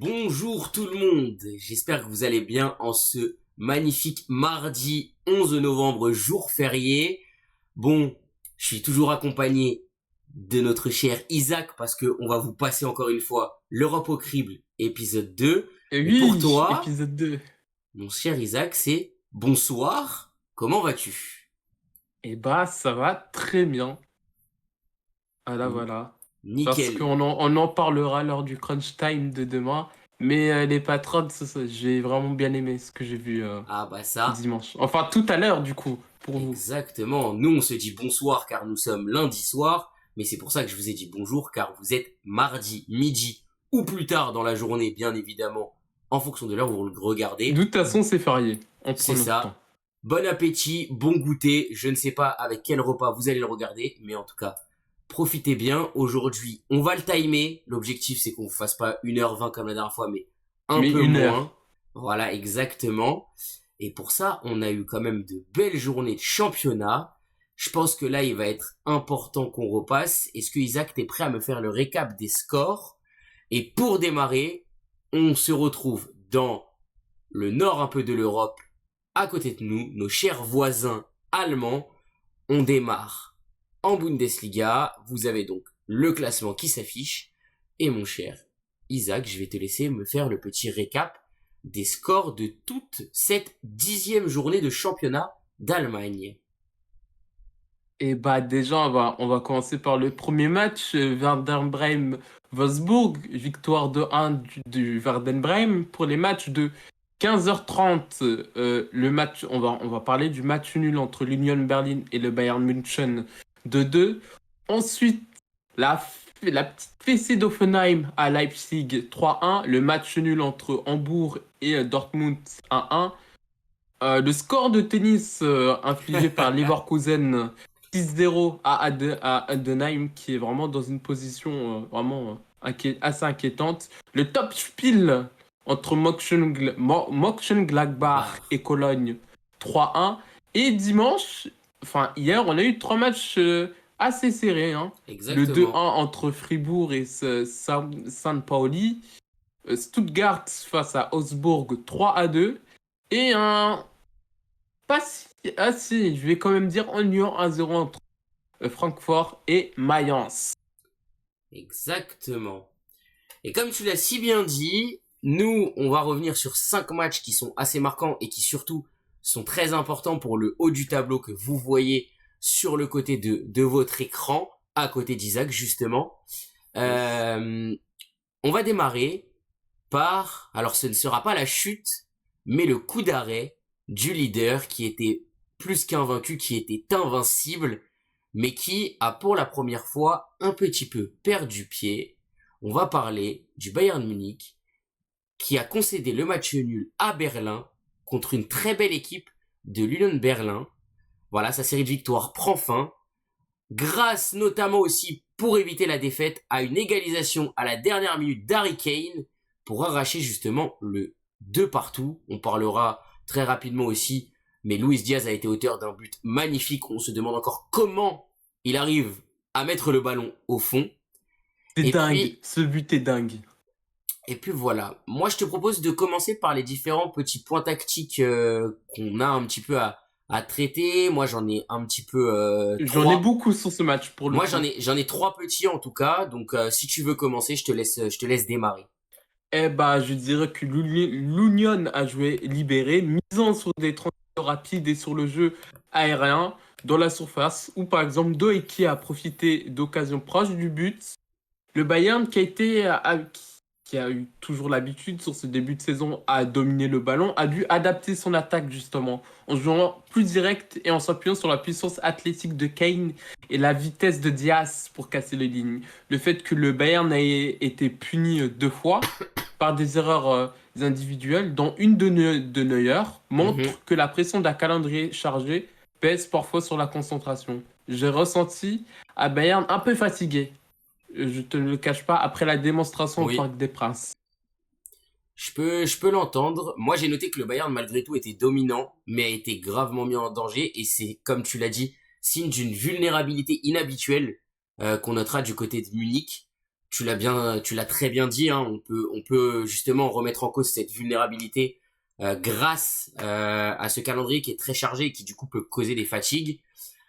Bonjour tout le monde, j'espère que vous allez bien en ce magnifique mardi 11 novembre, jour férié. Bon, je suis toujours accompagné de notre cher Isaac parce que on va vous passer encore une fois l'Europe au crible épisode 2. Et pour Oui, toi, épisode 2. mon cher Isaac, c'est bonsoir, comment vas-tu? Eh bah, ça va très bien. Voilà, N- voilà. Parce Nickel. qu'on en parlera lors du crunch time de demain. Mais les patrons, j'ai vraiment bien aimé ce que j'ai vu Ah bah ça, dimanche. Enfin, tout à l'heure, du coup, pour vous. exactement. Nous, on se dit bonsoir car nous sommes lundi soir, mais c'est pour ça que je vous ai dit bonjour car vous êtes mardi midi ou plus tard dans la journée, bien évidemment, en fonction de l'heure où vous le De regardez. toute façon, c'est férié. On C'est prend notre temps. ça. Bon appétit, bon goûter. Je ne sais pas avec quel repas vous allez le regarder, mais en tout cas, profitez bien. Aujourd'hui, on va le timer. L'objectif, c'est qu'on ne fasse pas 1h20 comme la dernière fois, mais un Mais peu une moins. heure. Voilà, exactement. Et pour ça, on a eu quand même de belles journées de championnat. Je pense que là, il va être important qu'on repasse. Est-ce que Isaac, t'es prêt à me faire le récap des scores? Et pour démarrer, on se retrouve dans le nord un peu de l'Europe, à côté de nous, nos chers voisins allemands. On démarre en Bundesliga. Vous avez donc le classement qui s'affiche. Et mon cher Isaac, je vais te laisser me faire le petit récap des scores de toute cette 10e journée de championnat d'Allemagne. Et bah, déjà, on va commencer par le premier match. Werder Bremen-Wolfsburg. Victoire de 1 du Werder Bremen. Pour les matchs de 15h30, le match, on va parler du match nul entre l'Union Berlin et le Bayern München de 2. Ensuite, la petite fessée d'Offenheim à Leipzig 3-1. Le match nul entre Hambourg et Dortmund 1-1. Le score de tennis infligé par Leverkusen 6-0 à Heidenheim, qui est vraiment dans une position vraiment assez inquiétante. Le top spiel entre Mönchengladbach Bah, et Cologne 3-1. Et dimanche, enfin hier, on a eu trois matchs assez serrés, hein. Le 2-1 exactement. entre Fribourg et San Pauli. Stuttgart face à Augsbourg 3-2. Et un pas si. Ah si, je vais quand même dire en Lyon 1-0 entre Francfort et Mayence. Exactement. Et comme tu l'as si bien dit, nous, on va revenir sur 5 matchs qui sont assez marquants et qui surtout sont très importants pour le haut du tableau que vous voyez sur le côté de votre écran, à côté d'Isaac justement. Yes. Euh, on va démarrer par, alors ce ne sera pas la chute, mais le coup d'arrêt du leader qui était plus qu'invaincu, qui était invincible, mais qui a pour la première fois un petit peu perdu pied. On va parler du Bayern Munich qui a concédé le match nul à Berlin contre une très belle équipe de l'Union Berlin. Voilà, sa série de victoires prend fin, grâce notamment aussi pour éviter la défaite à une égalisation à la dernière minute d'Harry Kane pour arracher justement le 2 partout. On parlera très rapidement aussi, mais Luis Diaz a été auteur d'un but magnifique. On se demande encore comment il arrive à mettre le ballon au fond. C'est Et dingue, puis, ce but est dingue. et puis voilà. Moi, je te propose de commencer par les différents petits points tactiques qu'on a un petit peu à traiter. Moi, j'en ai un petit peu J'en ai trois. beaucoup sur ce match pour le Moi, coup. j'en ai trois petits en tout cas. Donc, si tu veux commencer, je te laisse démarrer. Eh bah, je dirais que l'Union a joué libéré, misant sur des transitions rapides et sur le jeu aérien dans la surface, ou par exemple Doeki a profité d'occasions proches du but. Le Bayern qui a eu toujours l'habitude sur ce début de saison à dominer le ballon, a dû adapter son attaque justement, en jouant plus direct et en s'appuyant sur la puissance athlétique de Kane et la vitesse de Diaz pour casser les lignes. Le fait que le Bayern ait été puni deux fois par des erreurs individuelles, dont une de Neuer, Mhm. montre que la pression d'un calendrier chargé pèse parfois sur la concentration. J'ai ressenti à Bayern un peu fatigué, je te le cache pas, après la démonstration au Oui, Parc des Princes. je peux l'entendre. Moi, j'ai noté que le Bayern, malgré tout, était dominant, mais a été gravement mis en danger. Et c'est, comme tu l'as dit, signe d'une vulnérabilité inhabituelle qu'on notera du côté de Munich. tu l'as très bien dit, hein, on peut justement remettre en cause cette vulnérabilité grâce à ce calendrier qui est très chargé et qui du coup peut causer des fatigues.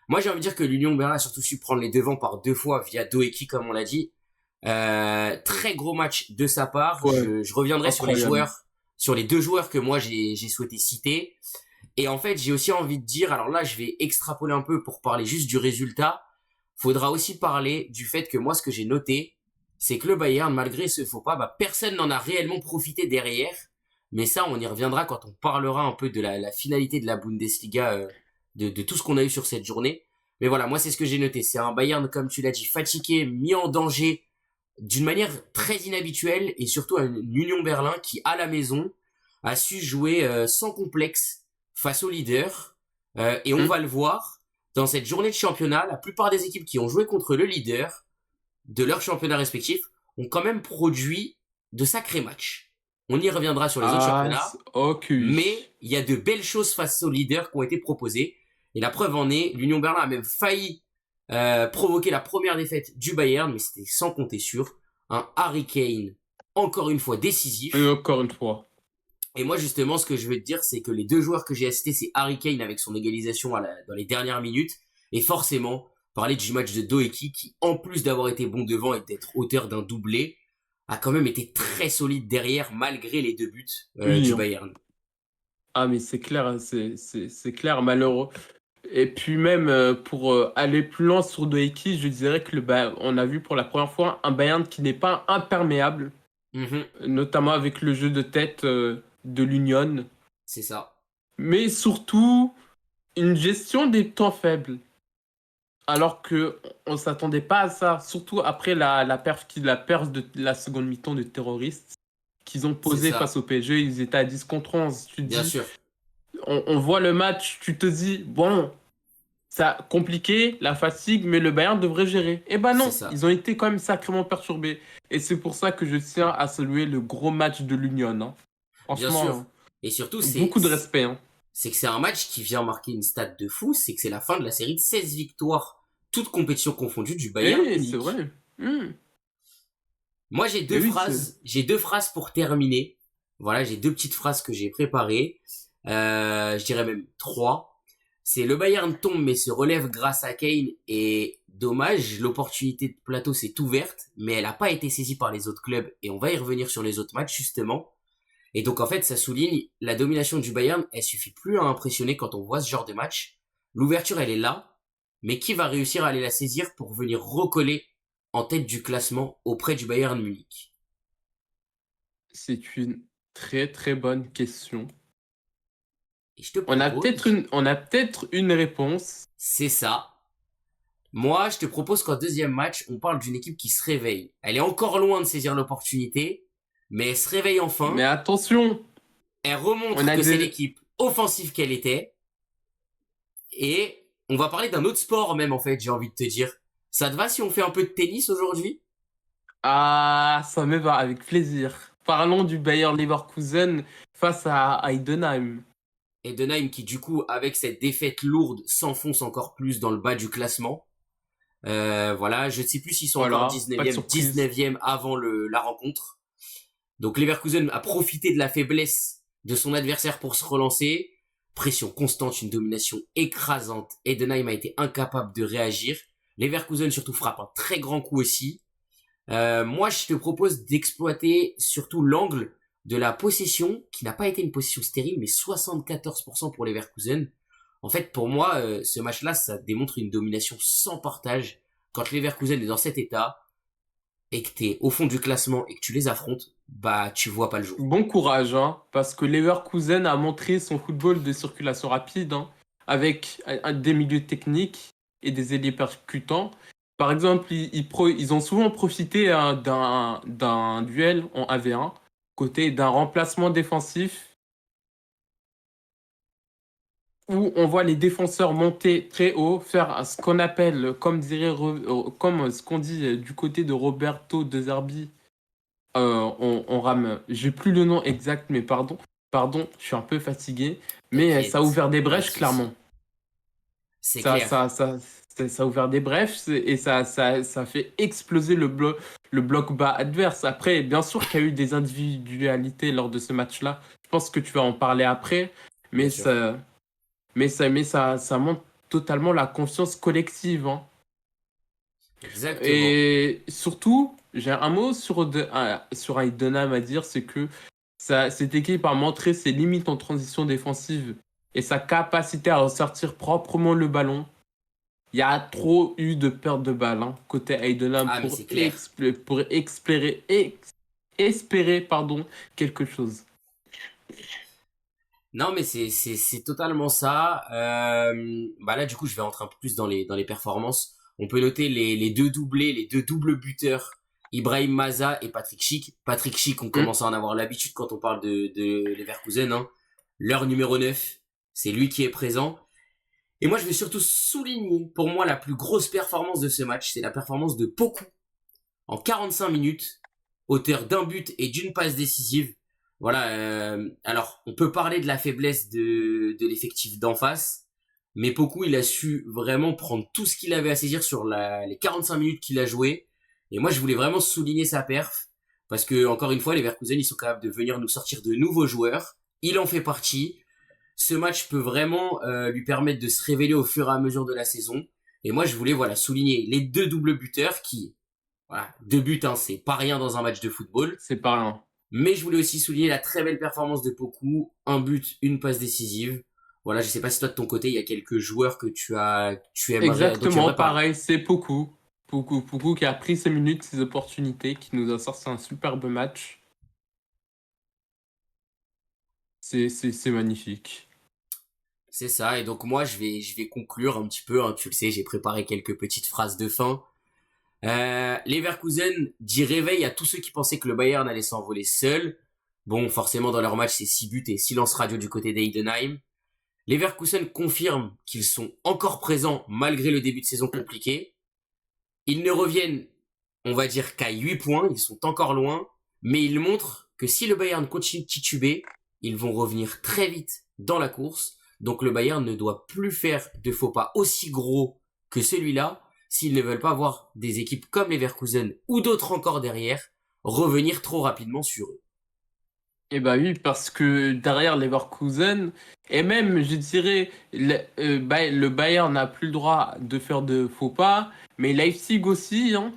Moi, j'ai envie de dire que l'Union Berlin a surtout su prendre les devants par 2 fois via Doeki, comme on l'a dit. Très gros match de sa part. Ouais, Je reviendrai sur les incroyable. joueurs, sur les 2 joueurs que moi j'ai souhaité citer. Et en fait, j'ai aussi envie de dire, alors là, je vais extrapoler un peu pour parler juste du résultat. Faudra aussi parler du fait que moi, ce que j'ai noté, c'est que le Bayern, malgré ce faux pas, bah, personne n'en a réellement profité derrière. Mais ça, on y reviendra quand on parlera un peu de la finalité de la Bundesliga, de tout ce qu'on a eu sur cette journée. Mais voilà, moi, c'est ce que j'ai noté. C'est un Bayern, comme tu l'as dit, fatigué, mis en danger d'une manière très inhabituelle et surtout une Union Berlin qui, à la maison, a su jouer sans complexe face au leader. Et on Hmm. va le voir, dans cette journée de championnat, la plupart des équipes qui ont joué contre le leader de leur championnat respectif ont quand même produit de sacrés matchs. On y reviendra sur les autres Ah, championnats, ok, oui. mais il y a de belles choses face aux leaders qui ont été proposées. Et la preuve en est, l'Union Berlin a même failli provoquer la première défaite du Bayern, mais c'était sans compter sur un Harry Kane, encore une fois Et décisif. encore une fois. Et moi, justement, ce que je veux te dire, c'est que les 2 joueurs que j'ai cités, c'est Harry Kane avec son égalisation dans les dernières minutes, et forcément, parler du match de Doeki, qui, en plus d'avoir été bon devant et d'être auteur d'un doublé, a quand même été très solide derrière, malgré les 2 buts Oui, du hein. Bayern. Ah, mais c'est clair, hein, c'est clair, malheureux. Et puis même pour aller plus loin sur Doeki, je dirais que on a vu pour la première fois un Bayern qui n'est pas imperméable, Mhm, notamment avec le jeu de tête de l'Union, c'est ça. mais surtout une gestion des temps faibles. Alors que on s'attendait pas à ça, surtout après la perf de la seconde mi-temps de terroristes qu'ils ont C'est posé face ça. au PSG, ils étaient à 10 contre 11. Tu te Bien dis, sûr. on voit le match, tu te dis, bon, ça compliqué, la fatigue, mais le Bayern devrait gérer. Eh ben C'est non, ça. ils ont été quand même sacrément perturbés. Et c'est pour ça que je tiens à saluer le gros match de l'Union, hein. Bien Franchement, sûr. Et surtout, beaucoup de respect, hein. c'est que c'est un match qui vient marquer une stat de fou, c'est que c'est la fin de la série de 16 victoires, toutes compétitions confondues, du Bayern Eh, c'est Munich. vrai. Hmm. Moi, Et oui, j'ai 2 phrases pour terminer. Voilà, j'ai 2 petites phrases que j'ai préparées. Je dirais même 3. C'est le Bayern tombe mais se relève grâce à Kane et dommage, l'opportunité de plateau s'est ouverte, mais elle n'a pas été saisie par les autres clubs et on va y revenir sur les autres matchs justement. Et donc en fait, ça souligne la domination du Bayern, elle suffit plus à impressionner quand on voit ce genre de match. L'ouverture, elle est là, mais qui va réussir à aller la saisir pour venir recoller en tête du classement auprès du Bayern Munich? c'est une très très bonne question. Et je te propose, On a peut-être une réponse. c'est ça. Moi, je te propose qu'en deuxième match, on parle d'une équipe qui se réveille. Elle est encore loin de saisir l'opportunité, mais elle se réveille Mais enfin. attention, Elle on remontre a que c'est des... l'équipe offensive qu'elle était. Et on va parler d'un autre sport même en fait, j'ai envie de te dire. Ça te va si on fait un peu de tennis aujourd'hui? Ah, ça me va avec plaisir. Parlons du Bayer Leverkusen face à Heidenheim. Edenheim qui du coup avec cette défaite lourde s'enfonce encore plus dans le bas du classement. Voilà, je ne sais plus s'ils sont encore Voilà, pas de 19e, surprise. 19e avant la rencontre. Donc Leverkusen a profité de la faiblesse de son adversaire pour se relancer. Pression constante, une domination écrasante. Edenheim a été incapable de réagir. Leverkusen surtout frappe un très grand coup aussi. Moi, je te propose d'exploiter surtout l'angle de la possession, qui n'a pas été une possession stérile, mais 74% pour les Leverkusen. En fait, pour moi, ce match-là, ça démontre une domination sans partage. Quand Leverkusen est dans cet état, et que t'es au fond du classement, et que tu les affrontes, bah, tu vois pas le jour. Bon courage, hein, parce que Leverkusen a montré son football de circulation rapide, hein, avec des milieux techniques et des ailiers percutants. Par exemple, ils ont souvent profité hein, d'un duel en 1v1, côté d'un remplacement défensif où on voit les défenseurs monter très haut, faire ce qu'on appelle, comme ce qu'on dit du côté de Roberto De Zerbi, on rame. J'ai plus le nom exact, mais pardon, je suis un peu fatigué, mais ça a T'inquiète, ouvert des pas de brèches clairement. souci. C'est Ça, clair. ça, ça, ça a ouvert des brèches et ça fait exploser le bloc bas adverse. Après, bien sûr qu'il y a eu des individualités lors de ce match-là. Je pense que tu vas en parler après, bien mais sûr. ça montre totalement la conscience collective, hein. Exactement. Et surtout, j'ai un mot sur Aidenham à dire, c'est que cette équipe a montré ses limites en transition défensive et sa capacité à ressortir proprement le ballon. Il y a trop eu de pertes de balles, hein, côté Aidenham Ah, mais c'est clair. pour espérer pardon, quelque chose. Non, mais c'est totalement ça. Bah là, du coup, je vais rentrer un peu plus dans les performances. On peut noter les deux doublés, les deux doubles buteurs, Ibrahim Maza et Patrick Schick. Patrick Schick, on Hmm. commence à en avoir l'habitude quand on parle de Leverkusen, hein. Leur numéro 9, c'est lui qui est présent. Et moi, je vais surtout souligner, pour moi, la plus grosse performance de ce match, c'est la performance de Poku en 45 minutes, auteur d'un but et d'une passe décisive. Voilà. Alors, on peut parler de la faiblesse de l'effectif d'en face, mais Poku, il a su vraiment prendre tout ce qu'il avait à saisir sur les 45 minutes qu'il a joué. Et moi, je voulais vraiment souligner sa perf, parce que encore une fois, les Verkusen, ils sont capables de venir nous sortir de nouveaux joueurs. Il en fait partie. Ce match peut vraiment lui permettre de se révéler au fur et à mesure de la saison. Et moi, je voulais voilà souligner les deux doubles buteurs qui, voilà, deux buts, hein, c'est pas rien dans un match de football. C'est pas rien. Mais je voulais aussi souligner la très belle performance de Poku, un but, une passe décisive. Voilà, je sais pas si toi de ton côté, il y a quelques joueurs que dont tu Exactement, aimerais parler. pareil, c'est Poku qui a pris ses minutes, ses opportunités, qui nous a sorti un superbe match. C'est magnifique. C'est ça, et donc moi je vais conclure un petit peu, hein, tu le sais, j'ai préparé quelques petites phrases de fin. Leverkusen dit réveil à tous ceux qui pensaient que le Bayern allait s'envoler seul. Bon, forcément dans leur match c'est 6 buts et silence radio du côté d'Heidenheim. Leverkusen confirme qu'ils sont encore présents malgré le début de saison compliqué. Ils ne reviennent, on va dire, qu'à 8 points, ils sont encore loin, mais ils montrent que si le Bayern continue de tituber, ils vont revenir très vite dans la course. Donc le Bayern ne doit plus faire de faux pas aussi gros que celui-là s'ils ne veulent pas voir des équipes comme les Leverkusen ou d'autres encore derrière revenir trop rapidement sur eux. Eh bah oui, parce que derrière Leverkusen, et même, je dirais, le Bayern n'a plus le droit de faire de faux pas, mais Leipzig aussi, hein,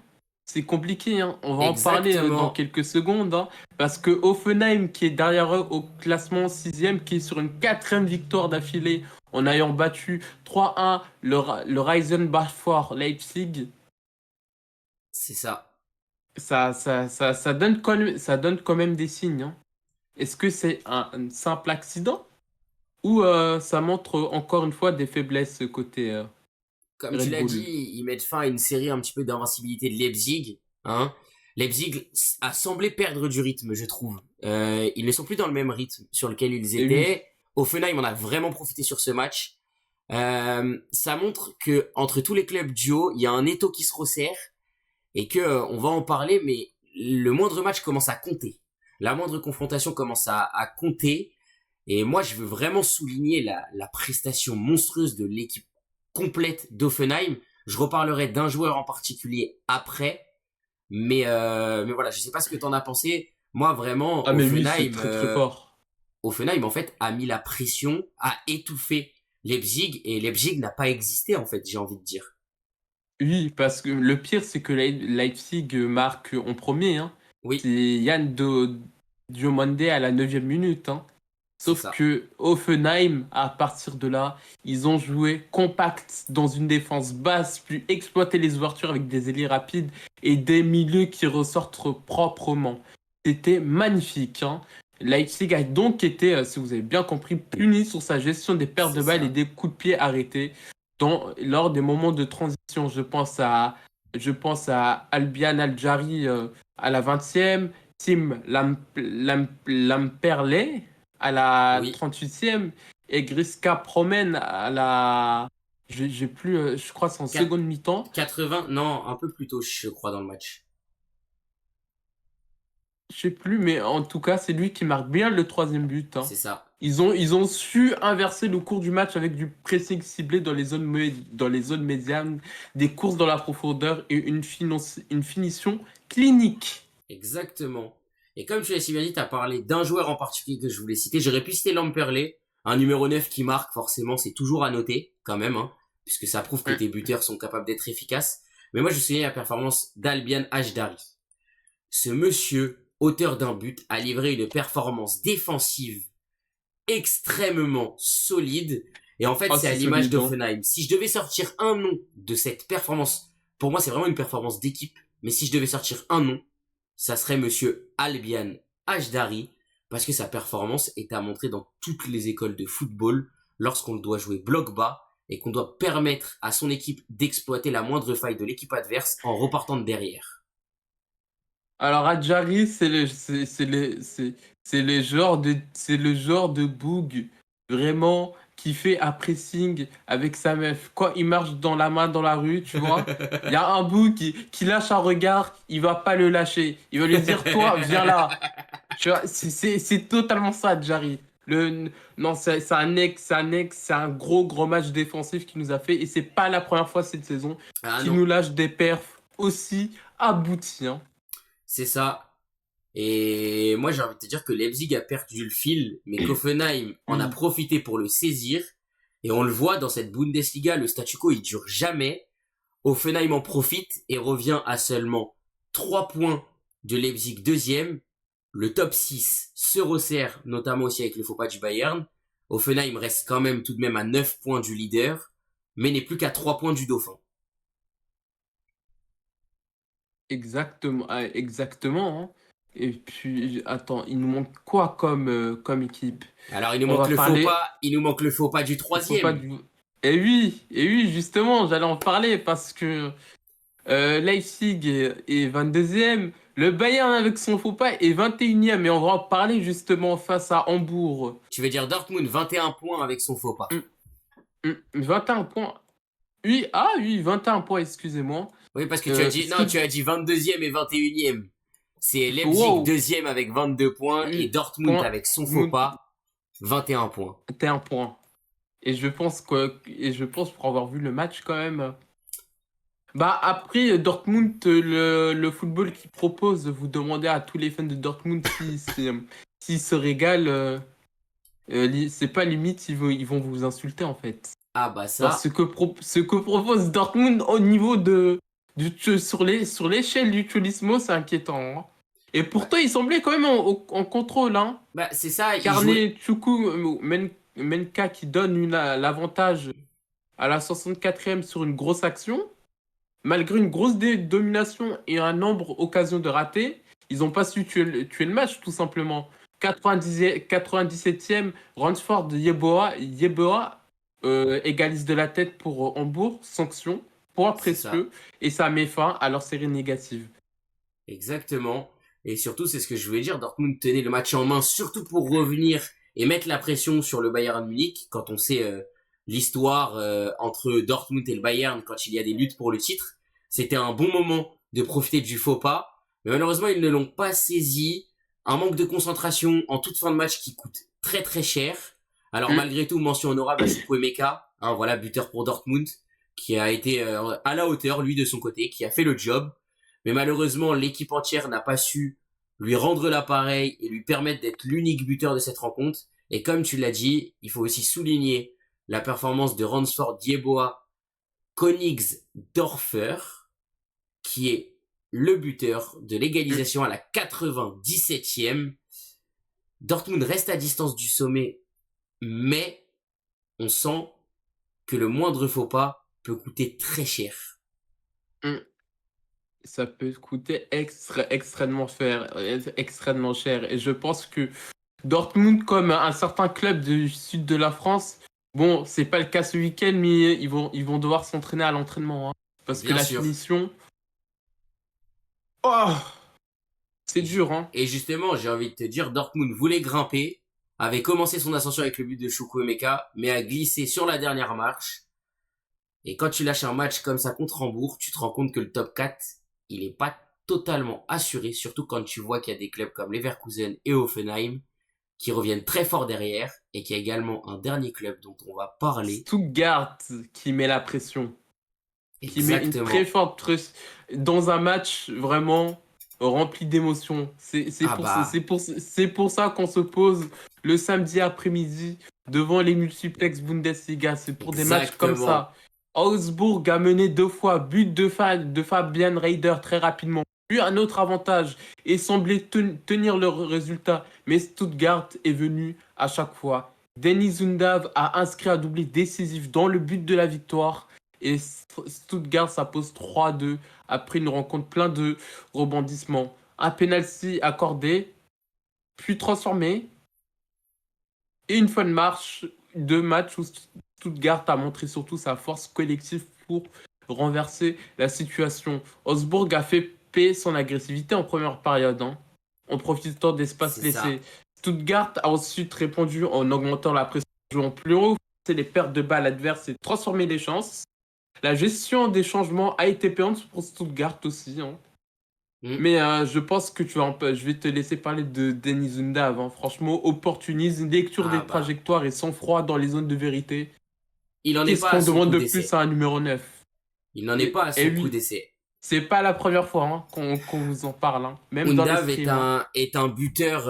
c'est compliqué, hein. On va en parler dans Exactement. quelques secondes, hein, parce que Hoffenheim, qui est derrière eux au classement sixième, qui est sur une quatrième victoire d'affilée, en ayant battu 3-1 le Reisenbach Leipzig, C'est ça. ça donne quand même des signes, hein. Est-ce que c'est un simple accident? Ou ça montre encore une fois des faiblesses côté Comme tu Red l'as dit, Bull. ils mettent fin à une série un petit peu d'invincibilité de Leipzig. Hein. Leipzig a semblé perdre du rythme, je trouve. Ils ne sont plus dans le même rythme sur lequel ils Et oui, étaient. Offenheim en a vraiment profité sur ce match. Ça montre que entre tous les clubs du haut, il y a un étau qui se resserre et que on va en parler, mais le moindre match commence à compter. La moindre confrontation commence à compter. Et moi, je veux vraiment souligner la prestation monstrueuse de l'équipe complète d'Offenheim. Je reparlerai d'un joueur en particulier après, mais voilà, je sais pas ce que t'en as pensé. Moi, vraiment, ah mais oui, c'est très très fort. Offenheim en fait a mis la pression, a étouffé Leipzig et Leipzig n'a pas existé en fait, j'ai envie de dire. Oui, parce que le pire, c'est que Leipzig marque en premier, hein. Oui, C'est Diomande à la 9e minute, hein. c'est Sauf ça, que Hoffenheim, à partir de là, ils ont joué compact dans une défense basse, puis exploité les ouvertures avec des ailiers rapides et des milieux qui ressortent proprement. C'était magnifique, hein. Leipzig a donc été, si vous avez bien compris, puni sur sa gestion des pertes c'est de balles et ça. des coups de pied arrêtés lors des moments de transition. Je pense à Albian Aljari à la 20e, Tim Lamperley à la Oui, 38e et Griska Promen à la. J'ai plus, je crois que c'est en Quat- seconde mi-temps. 80, non, un peu plus tôt, je crois, dans le match. Je sais plus, mais en tout cas, c'est lui qui marque bien le troisième but, hein. C'est ça. Ils ont su inverser le cours du match avec du pressing ciblé dans dans les zones médianes, des courses dans la profondeur et une finition clinique. Exactement. Et comme tu l'as si bien dit, tu as parlé d'un joueur en particulier que je voulais citer. J'aurais pu citer Lamperlé, un numéro 9 qui marque, forcément, c'est toujours à noter, quand même, hein, puisque ça prouve que Hum. tes buteurs sont capables d'être efficaces. Mais moi, je me souviens de la performance d'Albian Hajdari. Ce monsieur, auteur d'un but, a livré une performance défensive extrêmement solide. Et en fait, Ah, c'est à c'est l'image solide, hein. d'Offenheim. Si je devais sortir un nom de cette performance, pour moi, c'est vraiment une performance d'équipe. Mais si je devais sortir un nom, ça serait monsieur Albian Hajdari, parce que sa performance est à montrer dans toutes les écoles de football lorsqu'on doit jouer bloc bas et qu'on doit permettre à son équipe d'exploiter la moindre faille de l'équipe adverse en repartant de derrière. Alors, Adjari, c'est le genre de boug vraiment qui fait un pressing avec sa meuf. Quand il marche dans la main dans la rue, tu vois, il y a un boug qui lâche un regard, il va pas le lâcher. Il va lui dire, toi, viens là. Tu vois, c'est totalement ça, Adjari. Non, c'est un gros match défensif qu'il nous a fait et c'est pas la première fois cette saison Ah qu'il non, nous lâche des perfs aussi aboutis, hein. c'est ça. Et moi, j'ai envie de te dire que Leipzig a perdu le fil, mais qu'Offenheim en a Oui. profité pour le saisir. Et on le voit dans cette Bundesliga, le statu quo, il dure jamais. Offenheim en profite et revient à seulement 3 points de Leipzig deuxième. Le top 6 se resserre, notamment aussi avec le faux pas du Bayern. Offenheim reste quand même tout de même à 9 points du leader, mais n'est plus qu'à 3 points du dauphin. Exactement, exactement, hein. Et puis, attends, il nous manque quoi comme équipe? Alors il nous On manque va le faux parler, pas, il nous manque le faux pas du il faut pas troisième. du... et oui, justement, j'allais en parler parce que Leipzig est 22e, le Bayern avec son faux pas est 21e, et on va en parler justement face à Hambourg. Tu veux dire Dortmund 21 points avec son faux pas. Hum, 21 points. Oui, ah oui, 21 points, excusez-moi. Oui, parce que tu as dit, Ce non, qui... tu as dit 22e et 21e. C'est Leipzig Wow, deuxième avec 22 points et oui, Dortmund point, avec son faux pas 21 points. 21 points. Et je pense pour avoir vu le match quand même. Bah après Dortmund, le football qu'il propose, vous demandez à tous les fans de Dortmund s'ils se régalent, c'est pas limite, ils vont vous insulter en fait. Ah bah Genre ça, ce que propose Dortmund au niveau sur l'échelle du Turismo, c'est inquiétant, hein. Et bah, pourtant, il semblait quand même en contrôle, hein. bah c'est ça, il jouait. Carnet, Choukou, Menka qui donne l'avantage à la 64e sur une grosse action. Malgré une grosse domination et un nombre d'occasions de rater, ils n'ont pas su tuer le match, tout simplement. 97e, Ransford Yeboah égalise de la tête pour Hambourg, sanction, point C'est ça, précieux, et ça met fin à leur série négative. exactement. Et surtout, c'est ce que je voulais dire, Dortmund tenait le match en main, surtout pour revenir et mettre la pression sur le Bayern Munich, quand on sait l'histoire entre Dortmund et le Bayern, quand il y a des luttes pour le titre. C'était un bon moment de profiter du faux pas, mais malheureusement, ils ne l'ont pas saisi. Un manque de concentration en toute fin de match qui coûte très très cher. Alors Mm. malgré tout, mention honorable à Chukwuemeka, hein, voilà, buteur pour Dortmund, qui a été à la hauteur, lui, de son côté, qui a fait le job. Mais malheureusement, l'équipe entière n'a pas su lui rendre l'appareil et lui permettre d'être l'unique buteur de cette rencontre. Et comme tu l'as dit, il faut aussi souligner la performance de Ransford Yeboah Königsdorfer, qui est le buteur de Mm. l'égalisation à la 97e. Dortmund reste à distance du sommet, mais on sent que le moindre faux pas peut coûter très cher. Mm. Ça peut coûter extrêmement cher. Et je pense que Dortmund, comme un certain club du sud de la France, bon, c'est pas le cas ce week-end, mais ils vont devoir s'entraîner à l'entraînement, hein. Parce que Bien la sûr. finition, oh, c'est Et, dur, hein. et justement, j'ai envie de te dire, Dortmund voulait grimper, avait commencé son ascension avec le but de Chukwuemeka, mais a glissé sur la dernière marche. Et quand tu lâches un match comme ça contre Hambourg, tu te rends compte que le top 4, il est pas totalement assuré, surtout quand tu vois qu'il y a des clubs comme Leverkusen et Hoffenheim qui reviennent très fort derrière et qui a également un dernier club dont on va parler. Stuttgart qui met la pression, qui met une très Exactement. forte pression dans un match vraiment rempli d'émotions. Ah bah, C'est pour ça qu'on se pose le samedi après-midi devant les multiplex Bundesliga. C'est pour des matchs comme exactement. ça. Augsbourg a mené 2 fois, but de Fabian Reider très rapidement. Puis un autre avantage et semblait tenir le résultat. Mais Stuttgart est venu à chaque fois. Denis Undav a inscrit un doublé décisif dans le but de la victoire. Et Stuttgart, ça pose 3-2 après une rencontre plein de rebondissements. Un penalty accordé, puis transformé. Et une fois de marche, 2 matchs où Stuttgart a montré surtout sa force collective pour renverser la situation. Osbourg a fait payer son agressivité en première période, hein, en profitant d'espace C'est laissé. ça. Stuttgart a ensuite répondu en augmentant la pression, jouant plus haut, les pertes de balles adverses et transformer les chances. La gestion des changements a été payante pour Stuttgart aussi, hein. Hmm. Mais je pense que je vais te laisser parler de Denis Undav, hein. Franchement, opportunisme, lecture Ah des bah, trajectoires et sang-froid dans les zones de vérité. il n'en est Qu'est-ce pas à qu'on son demande coup de plus d'essai. à un numéro 9? Il n'en est pas à Et son coup oui, d'essai. c'est pas la première fois, hein, qu'on vous en parle, hein. Même dans les Undav streams, hein. est un buteur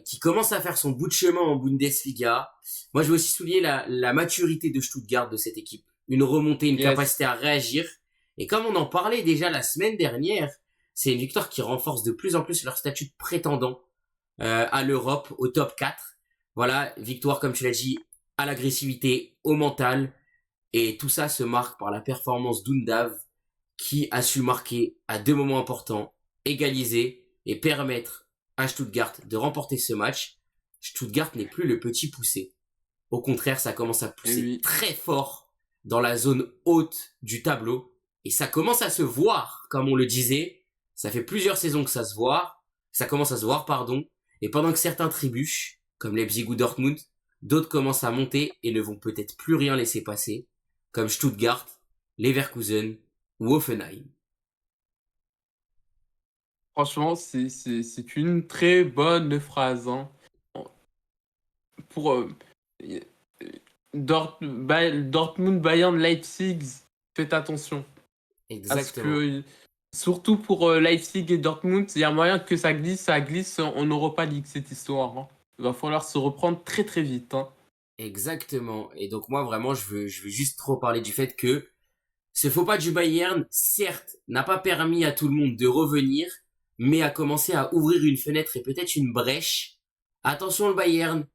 qui commence à faire son bout de chemin en Bundesliga. Moi, je veux aussi souligner la maturité de Stuttgart de cette équipe. Une remontée, une capacité Yes. à réagir. Et comme on en parlait déjà la semaine dernière, c'est une victoire qui renforce de plus en plus leur statut de prétendant à l'Europe, au top 4. Voilà, victoire, comme tu l'as dit, à l'agressivité, au mental. Et tout ça se marque par la performance d'Undav qui a su marquer à 2 moments importants, égaliser et permettre à Stuttgart de remporter ce match. Stuttgart n'est plus le petit poussé. Au contraire, ça commence à Et pousser oui. très fort dans la zone haute du tableau. Et ça commence à se voir, comme on le disait. Ça fait plusieurs saisons que ça se voit. Ça commence à se voir, pardon. Et pendant que certains trébuchent, comme Leipzig ou Dortmund, d'autres commencent à monter et ne vont peut-être plus rien laisser passer, comme Stuttgart, Leverkusen ou Hoffenheim. Franchement, c'est une très bonne phrase, hein. Pour Dortmund, Bayern, Leipzig, faites attention. Parce Exactement. que, surtout pour Leipzig et Dortmund, il y a moyen que ça glisse en Europa League, cette histoire, hein. Il va falloir se reprendre très très vite, hein. Exactement. Et donc moi vraiment je veux juste trop parler du fait que ce faux pas du Bayern, certes, n'a pas permis à tout le monde de revenir, mais a commencé à ouvrir une fenêtre et peut-être une brèche. Attention le Bayern,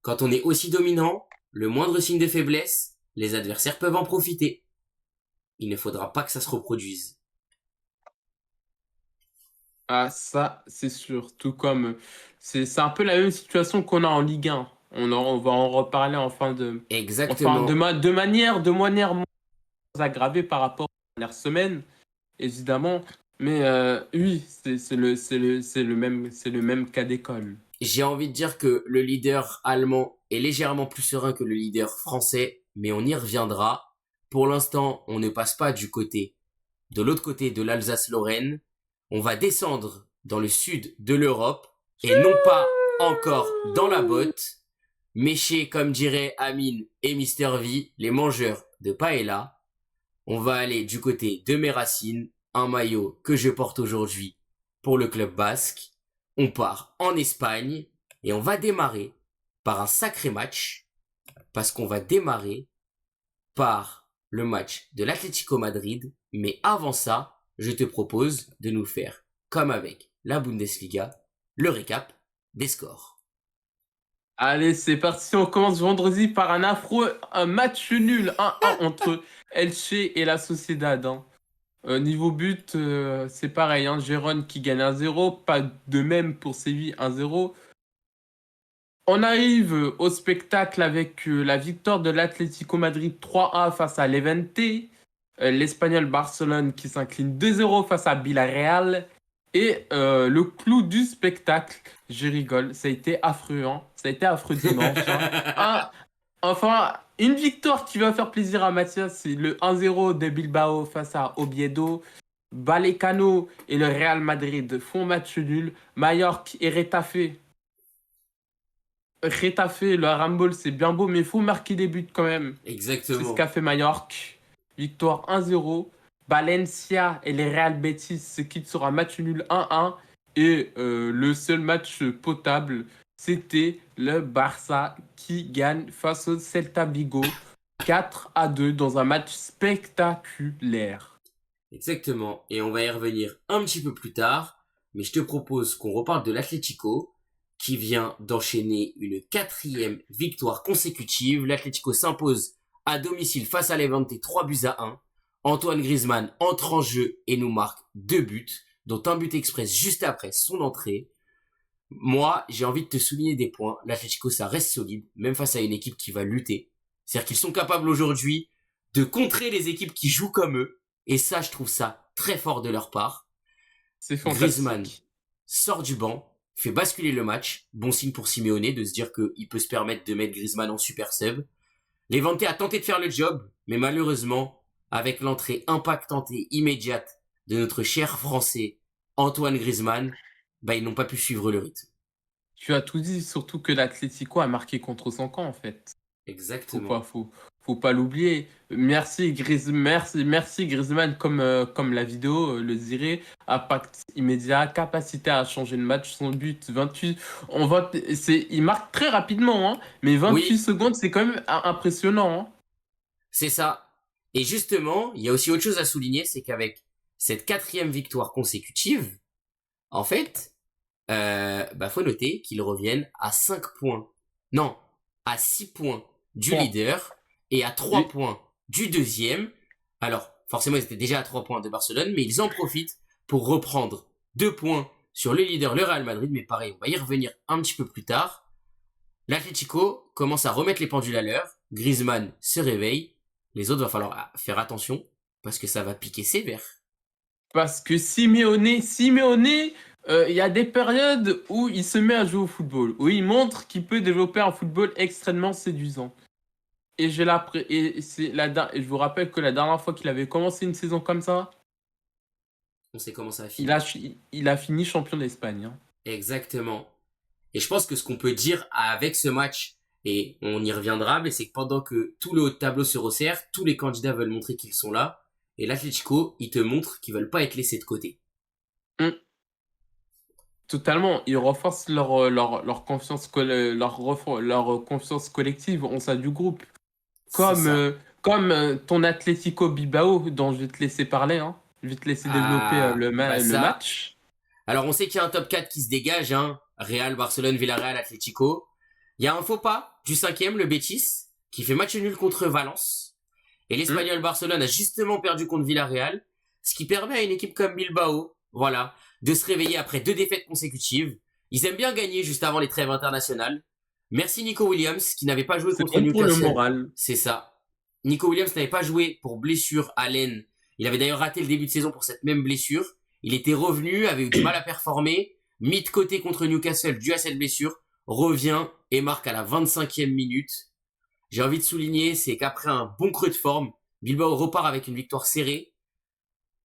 quand on est aussi dominant, le moindre signe de faiblesse, les adversaires peuvent en profiter. Il ne faudra pas que ça se reproduise. Ah, ça, c'est sûr. Tout comme, c'est un peu la même situation qu'on a en Ligue 1. On va en reparler Exactement. de manière moins aggravée par rapport à la dernière semaine, évidemment. Mais oui, c'est le même cas d'école. J'ai envie de dire que le leader allemand est légèrement plus serein que le leader français, mais on y reviendra. Pour l'instant, on ne passe pas de l'autre côté de l'Alsace-Lorraine. On va descendre dans le sud de l'Europe et non pas encore dans la botte. Méchés, comme dirait Amine et Mister V, les mangeurs de paella. On va aller du côté de mes racines, un maillot que je porte aujourd'hui pour le club basque. On part en Espagne et on va démarrer par un sacré match parce qu'on va démarrer par le match de l'Atlético Madrid. Mais avant ça, je te propose de nous faire, comme avec la Bundesliga, le récap des scores. Allez, c'est parti. On commence vendredi par un match nul 1-1 entre Elche et la Sociedad, hein. Niveau but, c'est pareil, hein. Gérone qui gagne 1-0, pas de même pour Séville 1-0. On arrive au spectacle avec la victoire de l'Atlético Madrid 3-1 face à Levante, l'Espagnol Barcelone qui s'incline 2-0 face à Villarreal, et le clou du spectacle, je rigole, ça a été affreux, hein. Ça a été affreux dimanche, hein. Un- enfin, une victoire qui va faire plaisir à Mathias, c'est le 1-0 de Bilbao face à Oviedo. Vallecano et le Real Madrid font match nul. Mallorca et Retafe Retafe, le handball, c'est bien beau, mais il faut marquer des buts quand même. C'est ce qu'a Exactement. fait Mallorca. Victoire 1-0. Valencia et les Real Betis se quittent sur un match nul 1-1. Et le seul match potable, c'était le Barça qui gagne face au Celta Vigo 4-2 dans un match spectaculaire. Exactement. Et on va y revenir un petit peu plus tard. Mais je te propose qu'on reparle de l'Atlético, qui vient d'enchaîner une quatrième victoire consécutive. L'Atlético s'impose à domicile face à Levante 3-1. Antoine Griezmann entre en jeu et nous marque 2 buts, dont un but express juste après son entrée. Moi, j'ai envie de te souligner des points. L'Atlético, ça reste solide, même face à une équipe qui va lutter. C'est-à-dire qu'ils sont capables aujourd'hui de contrer les équipes qui jouent comme eux. Et ça, je trouve ça très fort de leur part. C'est Griezmann fantastique. sort du banc, fait basculer le match. Bon signe pour Simeone de se dire qu'il peut se permettre de mettre Griezmann en super sub. Levante a tenté de faire le job, mais malheureusement, avec l'entrée impactante et immédiate de notre cher Français Antoine Griezmann, ils n'ont pas pu suivre le rythme. Tu as tout dit, surtout que l'Atlético a marqué contre son camp en fait. Faut pas, Exactement. faut, faut pas l'oublier. Merci Griezmann, comme la vidéo le dirait, impact immédiat, capacité à changer le match, son but 28. Il marque très rapidement, hein, mais 28 Oui, secondes, c'est quand même impressionnant. Hein. c'est ça. Et justement, il y a aussi autre chose à souligner, c'est qu'avec cette quatrième victoire consécutive, en fait, faut noter qu'ils reviennent à 5 points. Non, à 6 points du Bon, leader et à 3 et points du deuxième. Alors, forcément, ils étaient déjà à 3 points de Barcelone, mais ils en profitent pour reprendre 2 points sur le leader, le Real Madrid. Mais pareil, on va y revenir un petit peu plus tard. L'Atlético commence à remettre les pendules à l'heure. Griezmann se réveille. Les autres, va falloir faire attention parce que ça va piquer sévère. parce que Simeone, il y a des périodes où il se met à jouer au football, où il montre qu'il peut développer un football extrêmement séduisant. Et je vous rappelle que la dernière fois qu'il avait commencé une saison comme ça, On sait comment ça a il fini. a, il a fini champion d'Espagne. Hein. Exactement. Et je pense que ce qu'on peut dire avec ce match, et on y reviendra, mais c'est que pendant que tout le haut de tableau se resserre, tous les candidats veulent montrer qu'ils sont là, et l'Atlético, ils te montrent qu'ils veulent pas être laissés de côté. Hum, Totalement, ils renforcent leur confiance, leur confiance collective au sein du groupe. C'est Comme, ça. euh, comme ton Atlético Bilbao, dont je vais te laisser parler. Hein. Je vais te laisser développer Ah, le ça. match. Alors on sait qu'il y a un top 4 qui se dégage, hein. Real, Barcelone, Villarreal, Atlético. Il y a un faux pas du cinquième, le Betis, qui fait match nul contre Valence. Et Hum, l'Espagnol Barcelone a justement perdu contre Villarreal, ce qui permet à une équipe comme Bilbao, voilà, de se réveiller après 2 défaites consécutives. Ils aiment bien gagner juste avant les trêves internationales. Merci Nico Williams, qui n'avait pas joué C'est contre bon pour le Newcastle. moral. C'est ça. Nico Williams n'avait pas joué pour blessure à l'aine. Il avait d'ailleurs raté le début de saison pour cette même blessure. Il était revenu, avait eu du mal à performer, mis de côté contre Newcastle dû à cette blessure, revient et marque à la 25e minute. J'ai envie de souligner, c'est qu'après un bon creux de forme, Bilbao repart avec une victoire serrée.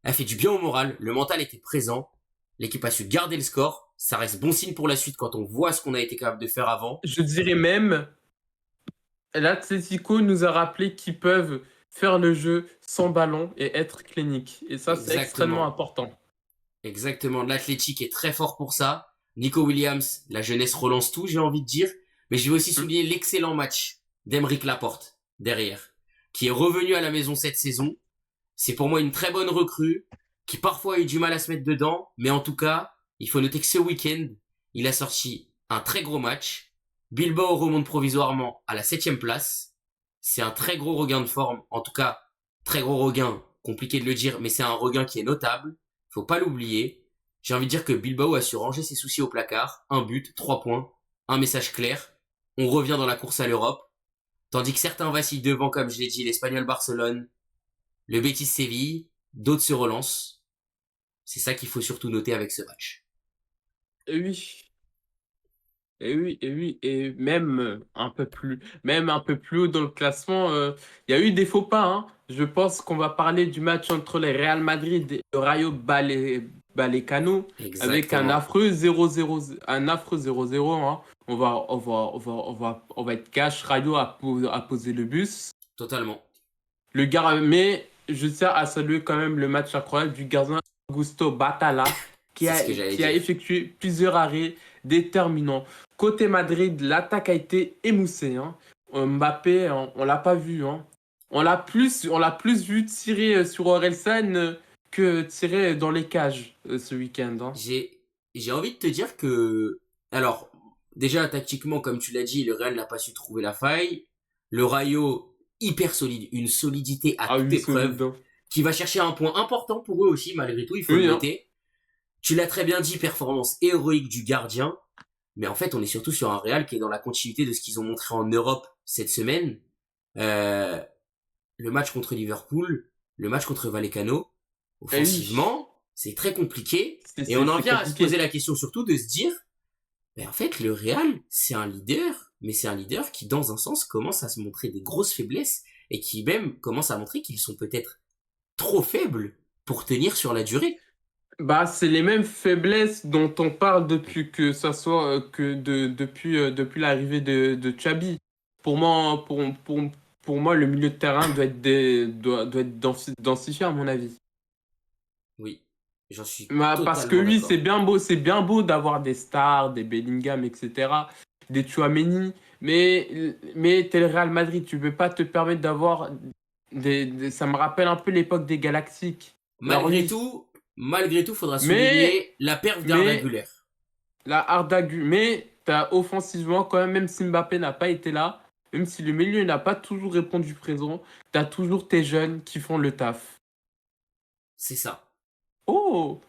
Elle fait du bien au moral, le mental était présent, l'équipe a su garder le score. Ça reste bon signe pour la suite quand on voit ce qu'on a été capable de faire avant. Je dirais même, l'Atlético nous a rappelé qu'ils peuvent faire le jeu sans ballon et être cliniques. Et ça, c'est extrêmement Exactement. important. Exactement. L'Athletic est très fort pour ça. Nico Williams, la jeunesse relance tout, j'ai envie de dire. Mais je vais aussi Hum, souligner l'excellent match d'Emeric Laporte, derrière, qui est revenu à la maison cette saison. C'est pour moi une très bonne recrue, qui parfois a eu du mal à se mettre dedans, mais en tout cas, il faut noter que ce week-end, il a sorti un très gros match. Bilbao remonte provisoirement à la 7e place. C'est un très gros regain de forme, en tout cas, très gros regain, compliqué de le dire, mais c'est un regain qui est notable. Faut pas l'oublier. J'ai envie de dire que Bilbao a su ranger ses soucis au placard. Un but, 3 points, un message clair. On revient dans la course à l'Europe. Tandis que certains vacillent devant, comme je l'ai dit, l'Espagnol Barcelone, le Betis Séville, d'autres se relancent. C'est ça qu'il faut surtout noter avec ce match. Et oui. Et oui, et oui, et même même un peu plus haut dans le classement, il y a eu des faux pas. Hein. Je pense qu'on va parler du match entre les Real Madrid et le Vallecano avec Exactement. un affreux 0-0, hein. on va être cash. Rayo a posé le bus. Totalement. Mais je tiens à saluer quand même le match incroyable du gardien Augusto Batalla C'est ce que j'allais qui a dire. effectué plusieurs arrêts déterminants. Côté Madrid, l'attaque a été émoussée, hein. Mbappé, on l'a pas vu, hein. On l'a plus vu tirer sur Orelsan que tirer dans les cages ce week-end, hein. J'ai envie de te dire que, alors, déjà, tactiquement, comme tu l'as dit, le Real n'a pas su trouver la faille. Le Rayo, hyper solide, une solidité à Ah toute oui, épreuve, solide, hein. qui va chercher un point important pour eux aussi, malgré tout, il faut le Oui, hein. noter. Tu l'as très bien dit, performance héroïque du gardien. Mais en fait, on est surtout sur un Real qui est dans la continuité de ce qu'ils ont montré en Europe cette semaine. Euh, le match contre Liverpool, le match contre Vallecano, Eh oui, offensivement, c'est très compliqué. Et on en c'est vient à se poser compliqué. la question surtout de se dire, ben en fait, le Real, c'est un leader, mais c'est un leader qui, dans un sens, commence à se montrer des grosses faiblesses et qui même commence à montrer qu'ils sont peut-être trop faibles pour tenir sur la durée. Bah, c'est les mêmes faiblesses dont on parle depuis que ça soit depuis l'arrivée de Xabi. Pour moi, pour moi, le milieu de terrain doit être densifié à mon avis. Oui, j'en suis Bah, parce que totalement oui, d'accord. c'est bien beau d'avoir des stars, des Bellingham, etc., des Tchouaméni, mais t'es le Real Madrid, tu peux pas te permettre d'avoir ça me rappelle un peu l'époque des Galactiques. Alors Malgré oui, tout, malgré tout, faudra mais souligner la perte d'Arda mais Güler. Mais t'as offensivement, quand même si Mbappé n'a pas été là, même si le milieu n'a pas toujours répondu présent, t'as toujours tes jeunes qui font le taf. C'est ça. Oh,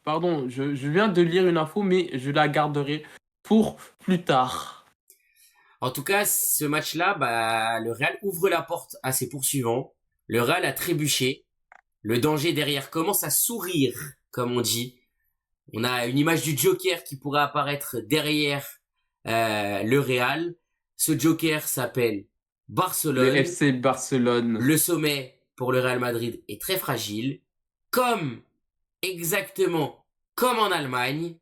pardon, je viens de lire une info, mais je la garderai pour plus tard. En tout cas, ce match-là, bah, le Real ouvre la porte à ses poursuivants. Le Real a trébuché. Le danger derrière commence à sourire, comme on dit. On a une image du Joker qui pourrait apparaître derrière le Real. Ce Joker s'appelle Le Barcelone. FC Barcelone. Le sommet pour le Real Madrid est très fragile. Comme, exactement comme en Allemagne,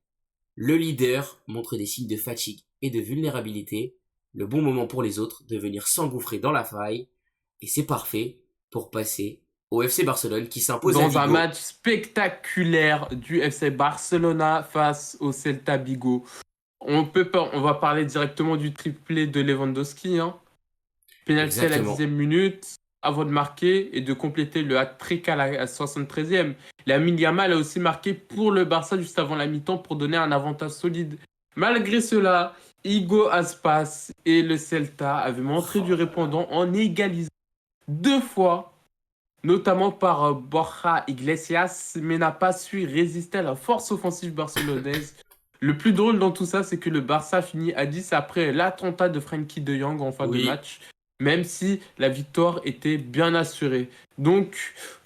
le leader montre des signes de fatigue et de vulnérabilité. Le bon moment pour les autres de venir s'engouffrer dans la faille. Et c'est parfait pour passer au FC Barcelone qui s'impose à Dans un Vigo. match spectaculaire du FC Barcelona face au Celta Vigo. On va parler directement du triplé de Lewandowski, hein. Penalty à la Exactement. 10e minute, avant de marquer et de compléter le hat-trick à la 73e. Lamine Yamal a aussi marqué pour le Barça juste avant la mi-temps pour donner un avantage solide. Malgré cela, Igo Aspas et le Celta avaient montré du Oh là là. répondant en égalisant deux fois, notamment par Borja Iglesias, mais n'a pas su résister à la force offensive barcelonaise. Le plus drôle dans tout ça, c'est que le Barça finit à 10 après l'attentat de Frenkie de Jong en fin de Oui, match, même si la victoire était bien assurée. Donc,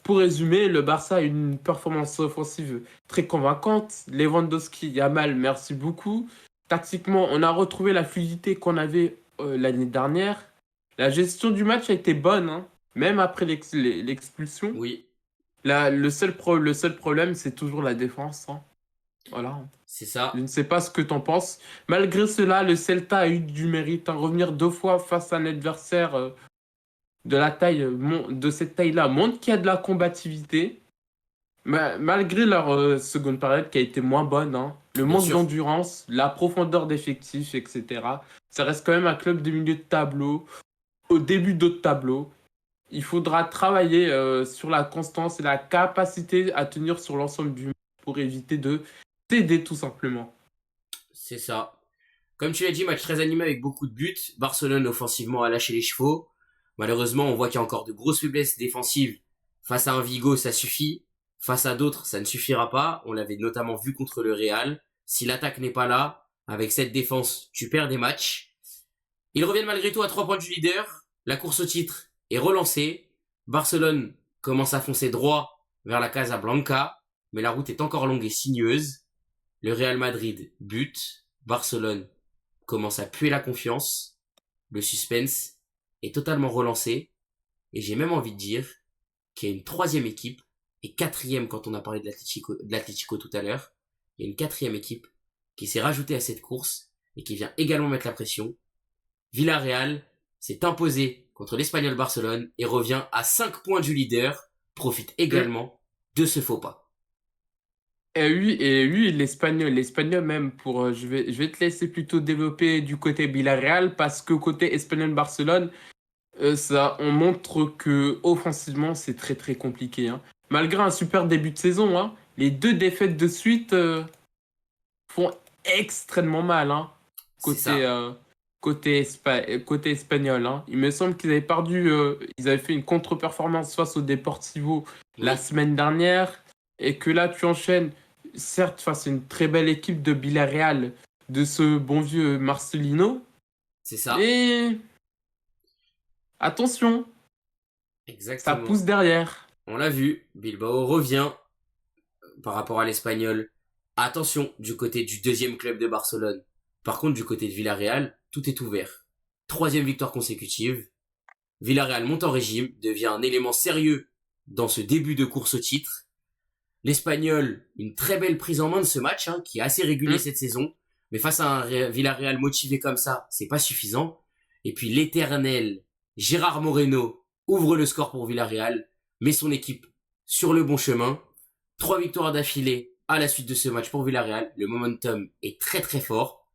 pour résumer, le Barça a une performance offensive très convaincante. Lewandowski, Yamal, merci beaucoup. Tactiquement, on a retrouvé la fluidité qu'on avait l'année dernière. La gestion du match a été bonne, hein, même après l'expulsion. oui, Le seul problème, c'est toujours la défense, hein. Voilà. c'est Je ça. ne sais pas ce que t'en penses. Malgré cela, le Celta a eu du mérite à revenir deux fois face à un adversaire de la taille, de cette taille-là. Montre qu'il y a de la combativité. Malgré leur seconde période qui a été moins bonne, hein, le Bien manque sûr. d'endurance, la profondeur d'effectifs, etc. Ça reste quand même un club de milieu de tableau, au début d'autres tableaux. Il faudra travailler sur la constance et la capacité à tenir sur l'ensemble du match pour éviter de céder tout simplement. C'est ça. Comme tu l'as dit, match très animé avec beaucoup de buts. Barcelone offensivement a lâché les chevaux. Malheureusement, on voit qu'il y a encore de grosses faiblesses défensives. Face à un Vigo, ça suffit. Face à d'autres, ça ne suffira pas. On l'avait notamment vu contre le Real. Si l'attaque n'est pas là, avec cette défense, tu perds des matchs. Ils reviennent malgré tout à 3 points du leader. La course au titre est relancée. Barcelone commence à foncer droit vers la Casablanca, mais la route est encore longue et sinueuse. Le Real Madrid bute. Barcelone commence à puer la confiance. Le suspense est totalement relancé. Et j'ai même envie de dire qu'il y a une troisième équipe, et quatrième quand on a parlé de l'Atlético tout à l'heure, il y a une quatrième équipe qui s'est rajouté à cette course et qui vient également mettre la pression. Villarreal s'est imposé contre l'Espagnol Barcelone et revient à 5 points du leader, profite également de ce faux pas. Et oui, l'Espagnol même je vais te laisser plutôt développer du côté Villarreal parce que côté Espagnol-Barcelone, ça, on montre que offensivement c'est très très compliqué, hein. Malgré un super début de saison, hein, les 2 défaites de suite font extrêmement mal, hein, C'est côté, ça. côté espagnol, hein. Il me semble qu'ils avaient perdu, ils avaient fait une contre-performance face au Deportivo la Oui, semaine dernière, et que là tu enchaînes, certes face à une très belle équipe de Villarreal, de ce bon vieux Marcelino, c'est ça. mais attention, ça pousse Exactement. derrière. On l'a vu, Bilbao revient par rapport à l'Espagnol. Attention du côté du deuxième club de Barcelone. Par contre, du côté de Villarreal, tout est ouvert. Troisième victoire consécutive. Villarreal monte en régime, devient un élément sérieux dans ce début de course au titre. L'Espagnol, une très belle prise en main de ce match, hein, qui est assez régulier Hmm. cette saison. Mais face à un Villarreal motivé comme ça, c'est pas suffisant. Et puis l'éternel Gérard Moreno ouvre le score pour Villarreal, met son équipe sur le bon chemin. 3 victoires d'affilée à la suite de ce match pour Villarreal. Le momentum est très très fort.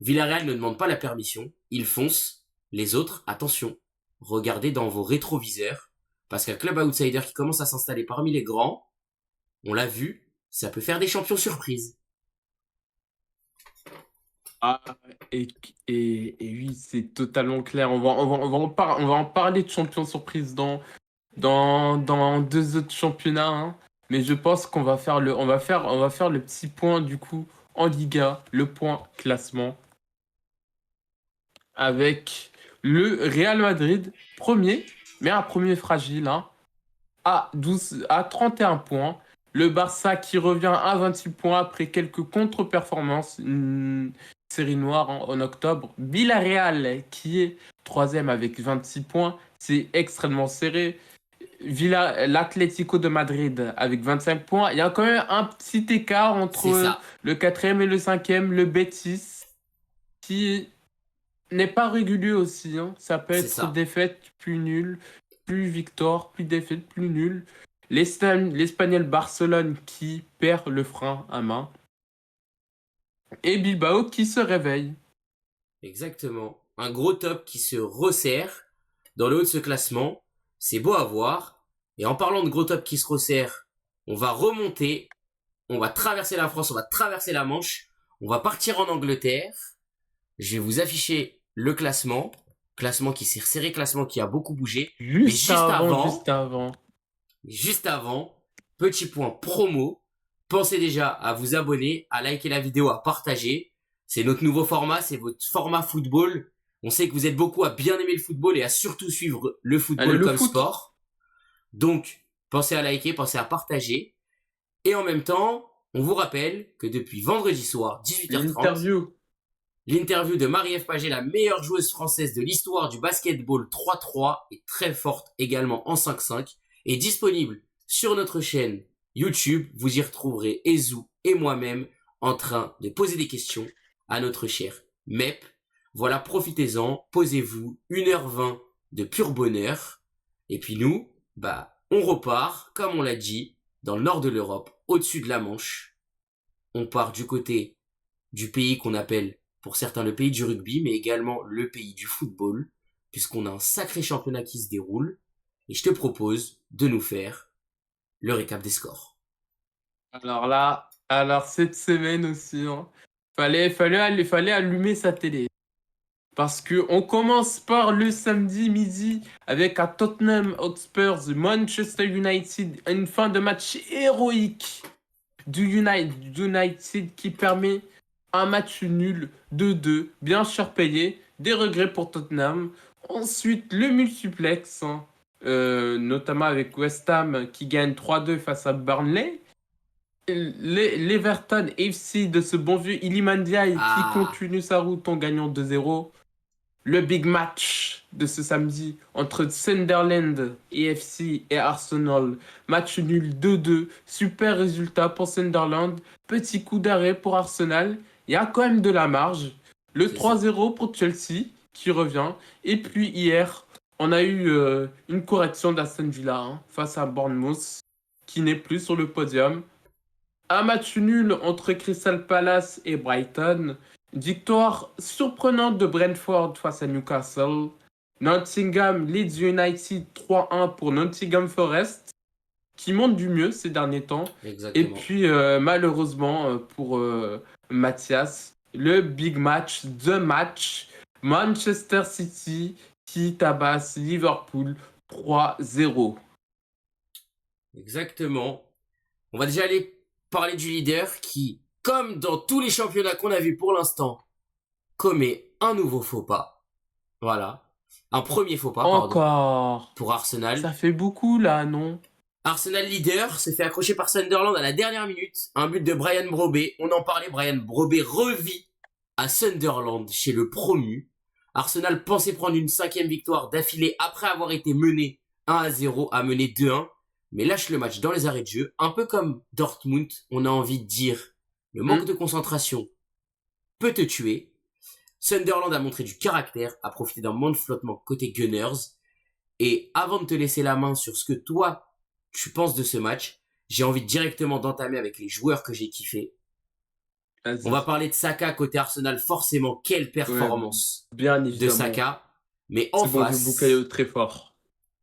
Villarreal ne demande pas la permission, il fonce. Les autres, attention, regardez dans vos rétroviseurs, parce qu'un club outsider qui commence à s'installer parmi les grands, on l'a vu, ça peut faire des champions surprises. Ah, et, et oui, c'est totalement clair. On va en parler de champion surprise dans 2 autres championnats, hein. Mais je pense qu'on va faire le petit point du coup en Liga, le point classement, avec le Real Madrid premier, mais un premier fragile, hein, à 31 points. Le Barça qui revient à 26 points après quelques contre-performances, une série noire en octobre. Villarreal qui est troisième avec 26 points, c'est extrêmement serré. L'Atlético de Madrid avec 25 points. Il y a quand même un petit écart C'est entre ça, le quatrième et le cinquième, le Betis, qui n'est pas régulier aussi, hein. Ça peut c'est être ça. défaite, plus nul, plus victoire, plus défaite, plus nul. L'Espagnol Barcelone qui perd le frein à main. Et Bilbao qui se réveille. Exactement. Un gros top qui se resserre dans le haut de ce classement. C'est beau à voir. Et en parlant de gros top qui se resserre, on va remonter, on va traverser la France, on va traverser la Manche, on va partir en Angleterre. Je vais vous afficher le classement. Classement qui s'est resserré, classement qui a beaucoup bougé. Mais Juste avant. juste avant, petit point promo. Pensez déjà à vous abonner, à liker la vidéo, à partager. C'est notre nouveau format, c'est votre format football. On sait que vous êtes beaucoup à bien aimer le football et à surtout suivre le Allez, football le comme foot. sport. Donc, pensez à liker, pensez à partager. Et en même temps, on vous rappelle que depuis vendredi soir, 18h30, L'interview. l'interview de Marie-Ève Paget, la meilleure joueuse française de l'histoire du basketball 3-3 et très forte également en 5-5, est disponible sur notre chaîne YouTube. Vous y retrouverez Ezou et moi-même en train de poser des questions à notre cher MEP. Voilà, profitez-en, posez-vous 1h20 de pur bonheur. Et puis nous, on repart, comme on l'a dit, dans le nord de l'Europe, au-dessus de la Manche. On part du côté du pays qu'on appelle pour certains le pays du rugby, mais également le pays du football, puisqu'on a un sacré championnat qui se déroule, et je te propose de nous faire le récap des scores. Alors là, cette semaine aussi, hein, fallait allumer sa télé. Parce que on commence par le samedi midi avec un Tottenham Hotspur Manchester United, une fin de match héroïque du United qui permet un match nul 2-2, bien surpayé, des regrets pour Tottenham. Ensuite, le multiplex, hein, notamment avec West Ham qui gagne 3-2 face à Burnley. L'Everton FC de ce bon vieux Iliman Ndiaye qui Ah, continue sa route en gagnant 2-0. Le big match de ce samedi entre Sunderland FC et Arsenal. Match nul 2-2. Super résultat pour Sunderland. Petit coup d'arrêt pour Arsenal Il y a quand même de la marge. Le C'est ça. 3-0 pour Chelsea qui revient. Et puis hier, on a eu une correction d'Aston Villa hein, face à Bournemouth qui n'est plus sur le podium. Un match nul entre Crystal Palace et Brighton. Victoire surprenante de Brentford face à Newcastle. Nottingham Leeds United 3-1 pour Nottingham Forest, qui monte du mieux ces derniers temps. Et Exactement. puis, malheureusement, pour Mathias, le big match, the match, Manchester City qui tabasse Liverpool 3-0. Exactement. On va déjà aller parler du leader qui, comme dans tous les championnats qu'on a vus pour l'instant, commet un nouveau faux pas. Voilà. Un premier faux pas, pardon, Encore. pour Arsenal. Ça fait beaucoup là, non? Arsenal leader s'est fait accrocher par Sunderland à la dernière minute. Un but de Brian Brobé. On en parlait, Brian Brobé revit à Sunderland chez le promu. Arsenal pensait prendre une 5e victoire d'affilée après avoir été mené 1-0 à mener 2-1. Mais lâche le match dans les arrêts de jeu. Un peu comme Dortmund, on a envie de dire. Le manque de concentration peut te tuer. Sunderland a montré du caractère, a profité d'un moment de flottement côté Gunners. Et avant de te laisser la main sur ce que toi, tu penses de ce match, j'ai envie directement d'entamer avec les joueurs que j'ai kiffés. On va Vas-y. parler de Saka côté Arsenal, forcément, quelle Ouais, performance bien de évidemment. Saka. Mais C'est bon vu Bukayo très fort.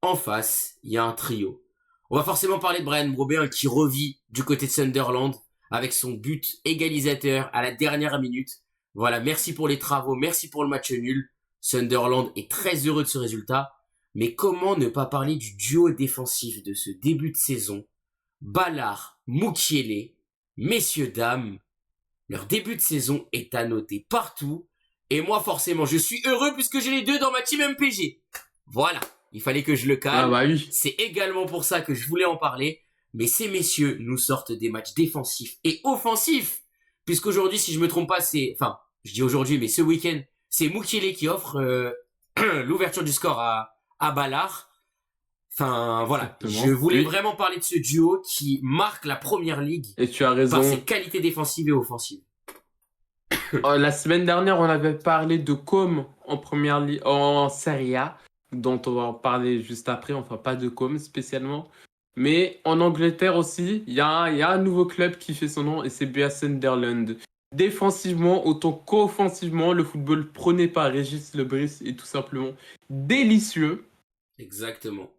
il y a un trio. On va forcément parler de Brian Brobé, hein, qui revit du côté de Sunderland avec son but égalisateur à la dernière minute. Voilà, merci pour les travaux, merci pour le match nul. Sunderland est très heureux de ce résultat. Mais comment ne pas parler du duo défensif de ce début de saison? Ballard, Mukiele, messieurs, dames, leur début de saison est à noter partout. Et moi, forcément, je suis heureux puisque j'ai les deux dans ma team MPG. Voilà, il fallait que je le Ah calme. bah oui. C'est également pour ça que je voulais en parler. Mais ces messieurs nous sortent des matchs défensifs et offensifs. Puisqu'aujourd'hui, si je me trompe pas, c'est... Enfin, je dis aujourd'hui, mais ce week-end, c'est Mukiele qui offre l'ouverture du score à Ballard. Enfin, voilà. Je Exactement. voulais Oui. vraiment parler de ce duo qui marque la première ligue Et tu as par ses raison. qualités défensives et offensives. La semaine dernière, on avait parlé de Com en première ligue, en Serie A, dont on va en parler juste après. Enfin, pas de Com spécialement. Mais en Angleterre aussi, il y a un nouveau club qui fait son nom et c'est BA Sunderland. Défensivement, autant qu'offensivement, le football prôné par Régis Lebris est tout simplement délicieux. Exactement.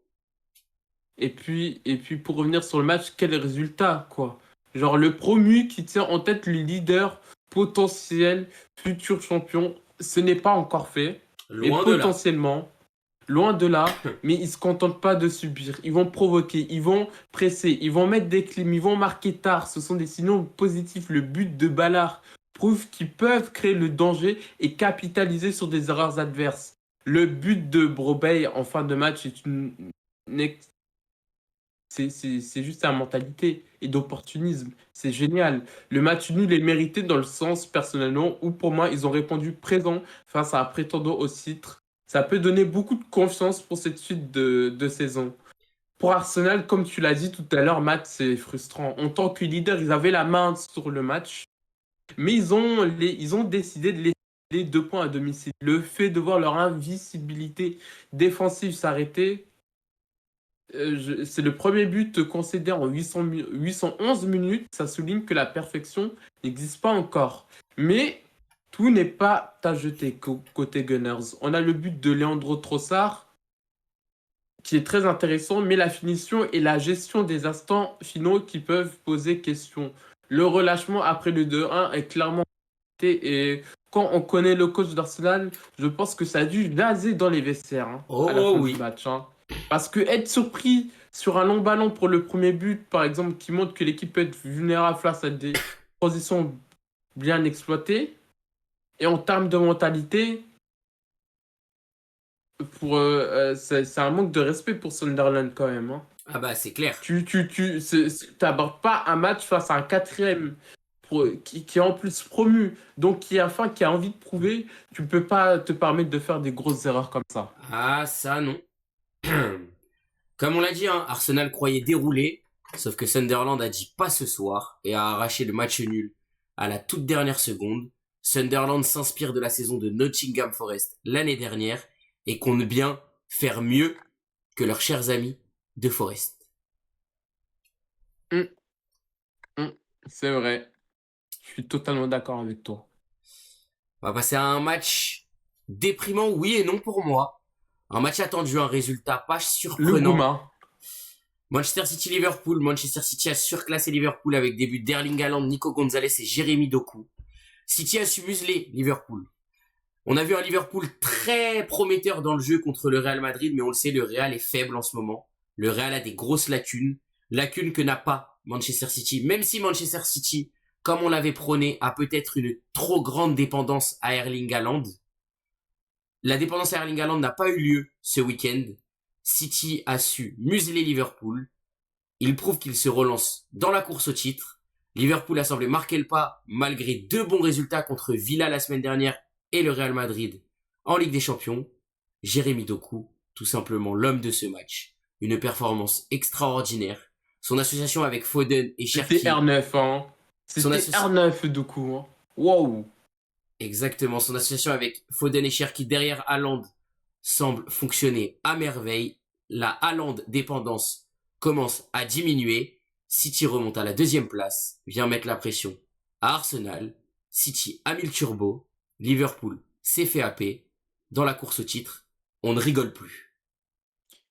Et puis pour revenir sur le match, quel résultat, quoi. Genre le promu qui tient en tête le leader potentiel, futur champion, ce n'est pas encore fait, mais Loin de là. potentiellement, loin de là, mais ils se contentent pas de subir. Ils vont provoquer, ils vont presser, ils vont mettre des clims, ils vont marquer tard. Ce sont des signaux positifs. Le but de Ballard prouve qu'ils peuvent créer le danger et capitaliser sur des erreurs adverses. Le but de Brobey en fin de match est une c'est juste la mentalité et d'opportunisme. C'est génial. Le match nul est mérité dans le sens, personnellement, où pour moi, ils ont répondu présent face à un prétendant au titre. Ça peut donner beaucoup de confiance pour cette suite de saison. Pour Arsenal, comme tu l'as dit tout à l'heure, Matt, c'est frustrant. En tant que leader, ils avaient la main sur le match, mais ils ont décidé de laisser les 2 points à domicile. Le fait de voir leur invisibilité défensive s'arrêter, c'est le premier but concédé en 811 minutes. Ça souligne que la perfection n'existe pas encore. Mais tout n'est pas à jeter côté Gunners. On a le but de Leandro Trossard qui est très intéressant, mais la finition et la gestion des instants finaux qui peuvent poser question. Le relâchement après le 2-1 est clairement et quand on connaît le coach d'Arsenal, je pense que ça a dû jaser dans les vestiaires hein, à la Oh fin du oui. match. Hein. Parce que être surpris sur un long ballon pour le premier but, par exemple, qui montre que l'équipe peut être vulnérable face à des positions bien exploitées, et en termes de mentalité, c'est un manque de respect pour Sunderland quand même. Hein. Ah bah c'est clair. Tu t'abordes pas un match face à un quatrième qui est en plus promu, donc qui a envie de prouver, tu peux pas te permettre de faire des grosses erreurs comme ça. Ah ça non. Comme on l'a dit, hein, Arsenal croyait dérouler, sauf que Sunderland a dit pas ce soir et a arraché le match nul à la toute dernière seconde. Sunderland s'inspire de la saison de Nottingham Forest l'année dernière et compte bien faire mieux que leurs chers amis de Forest. Hum, c'est vrai. Je suis totalement d'accord avec toi. On va passer à un match déprimant, oui et non pour moi. Un match attendu, un résultat pas Le surprenant. Gouma. Manchester City-Liverpool. Manchester City a surclassé Liverpool avec des buts d'Erling Haaland, Nico Gonzalez et Jérémy Doku. City a su museler Liverpool. On a vu un Liverpool très prometteur dans le jeu contre le Real Madrid, mais on le sait, le Real est faible en ce moment. Le Real a des grosses lacunes. Lacunes que n'a pas Manchester City. Même si Manchester City, comme on l'avait prôné, a peut-être une trop grande dépendance à Erling Haaland. La dépendance à Erling Haaland n'a pas eu lieu ce week-end. City a su museler Liverpool. Il prouve qu'il se relance dans la course au titre. Liverpool a semblé marquer le pas malgré 2 bons résultats contre Villa la semaine dernière et le Real Madrid en Ligue des Champions. Jérémy Doku, tout simplement l'homme de ce match. Une performance extraordinaire. Son association avec Foden et Cherki. C'était R9, hein. C'était R9 du coup. Hein. Wow. Exactement. Son association avec Foden et Cherki derrière Haaland semble fonctionner à merveille. La Haaland dépendance commence à diminuer. City remonte à la 2e place, vient mettre la pression à Arsenal. City a mis le turbo. Liverpool s'est fait happer. Dans la course au titre, on ne rigole plus.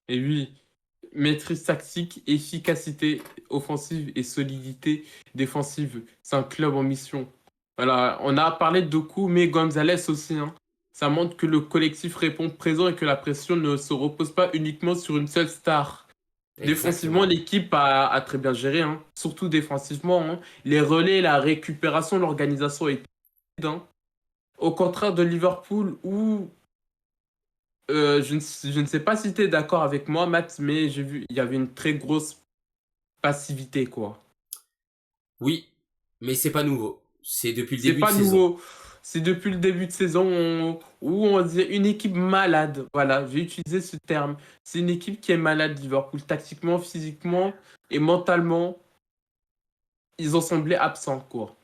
Et oui, maîtrise tactique, efficacité offensive et solidité défensive. C'est un club en mission. Voilà, on a parlé de Doku, mais Gonzalez aussi. Hein. Ça montre que le collectif répond présent et que la pression ne se repose pas uniquement sur une seule star. Défensivement, l'équipe a très bien géré, hein. Surtout défensivement. Hein. Les relais, la récupération, l'organisation est hein. Au contraire de Liverpool où je ne sais pas si tu es d'accord avec moi, Matt, mais j'ai vu il y avait une très grosse passivité, quoi. Oui, mais c'est pas nouveau. C'est depuis le C'est début de pas saison. nouveau. C'est depuis le début de saison où on dit une équipe malade. Voilà, j'ai utilisé ce terme. C'est une équipe qui est malade, Liverpool, tactiquement, physiquement et mentalement. Ils ont semblé absents, quoi.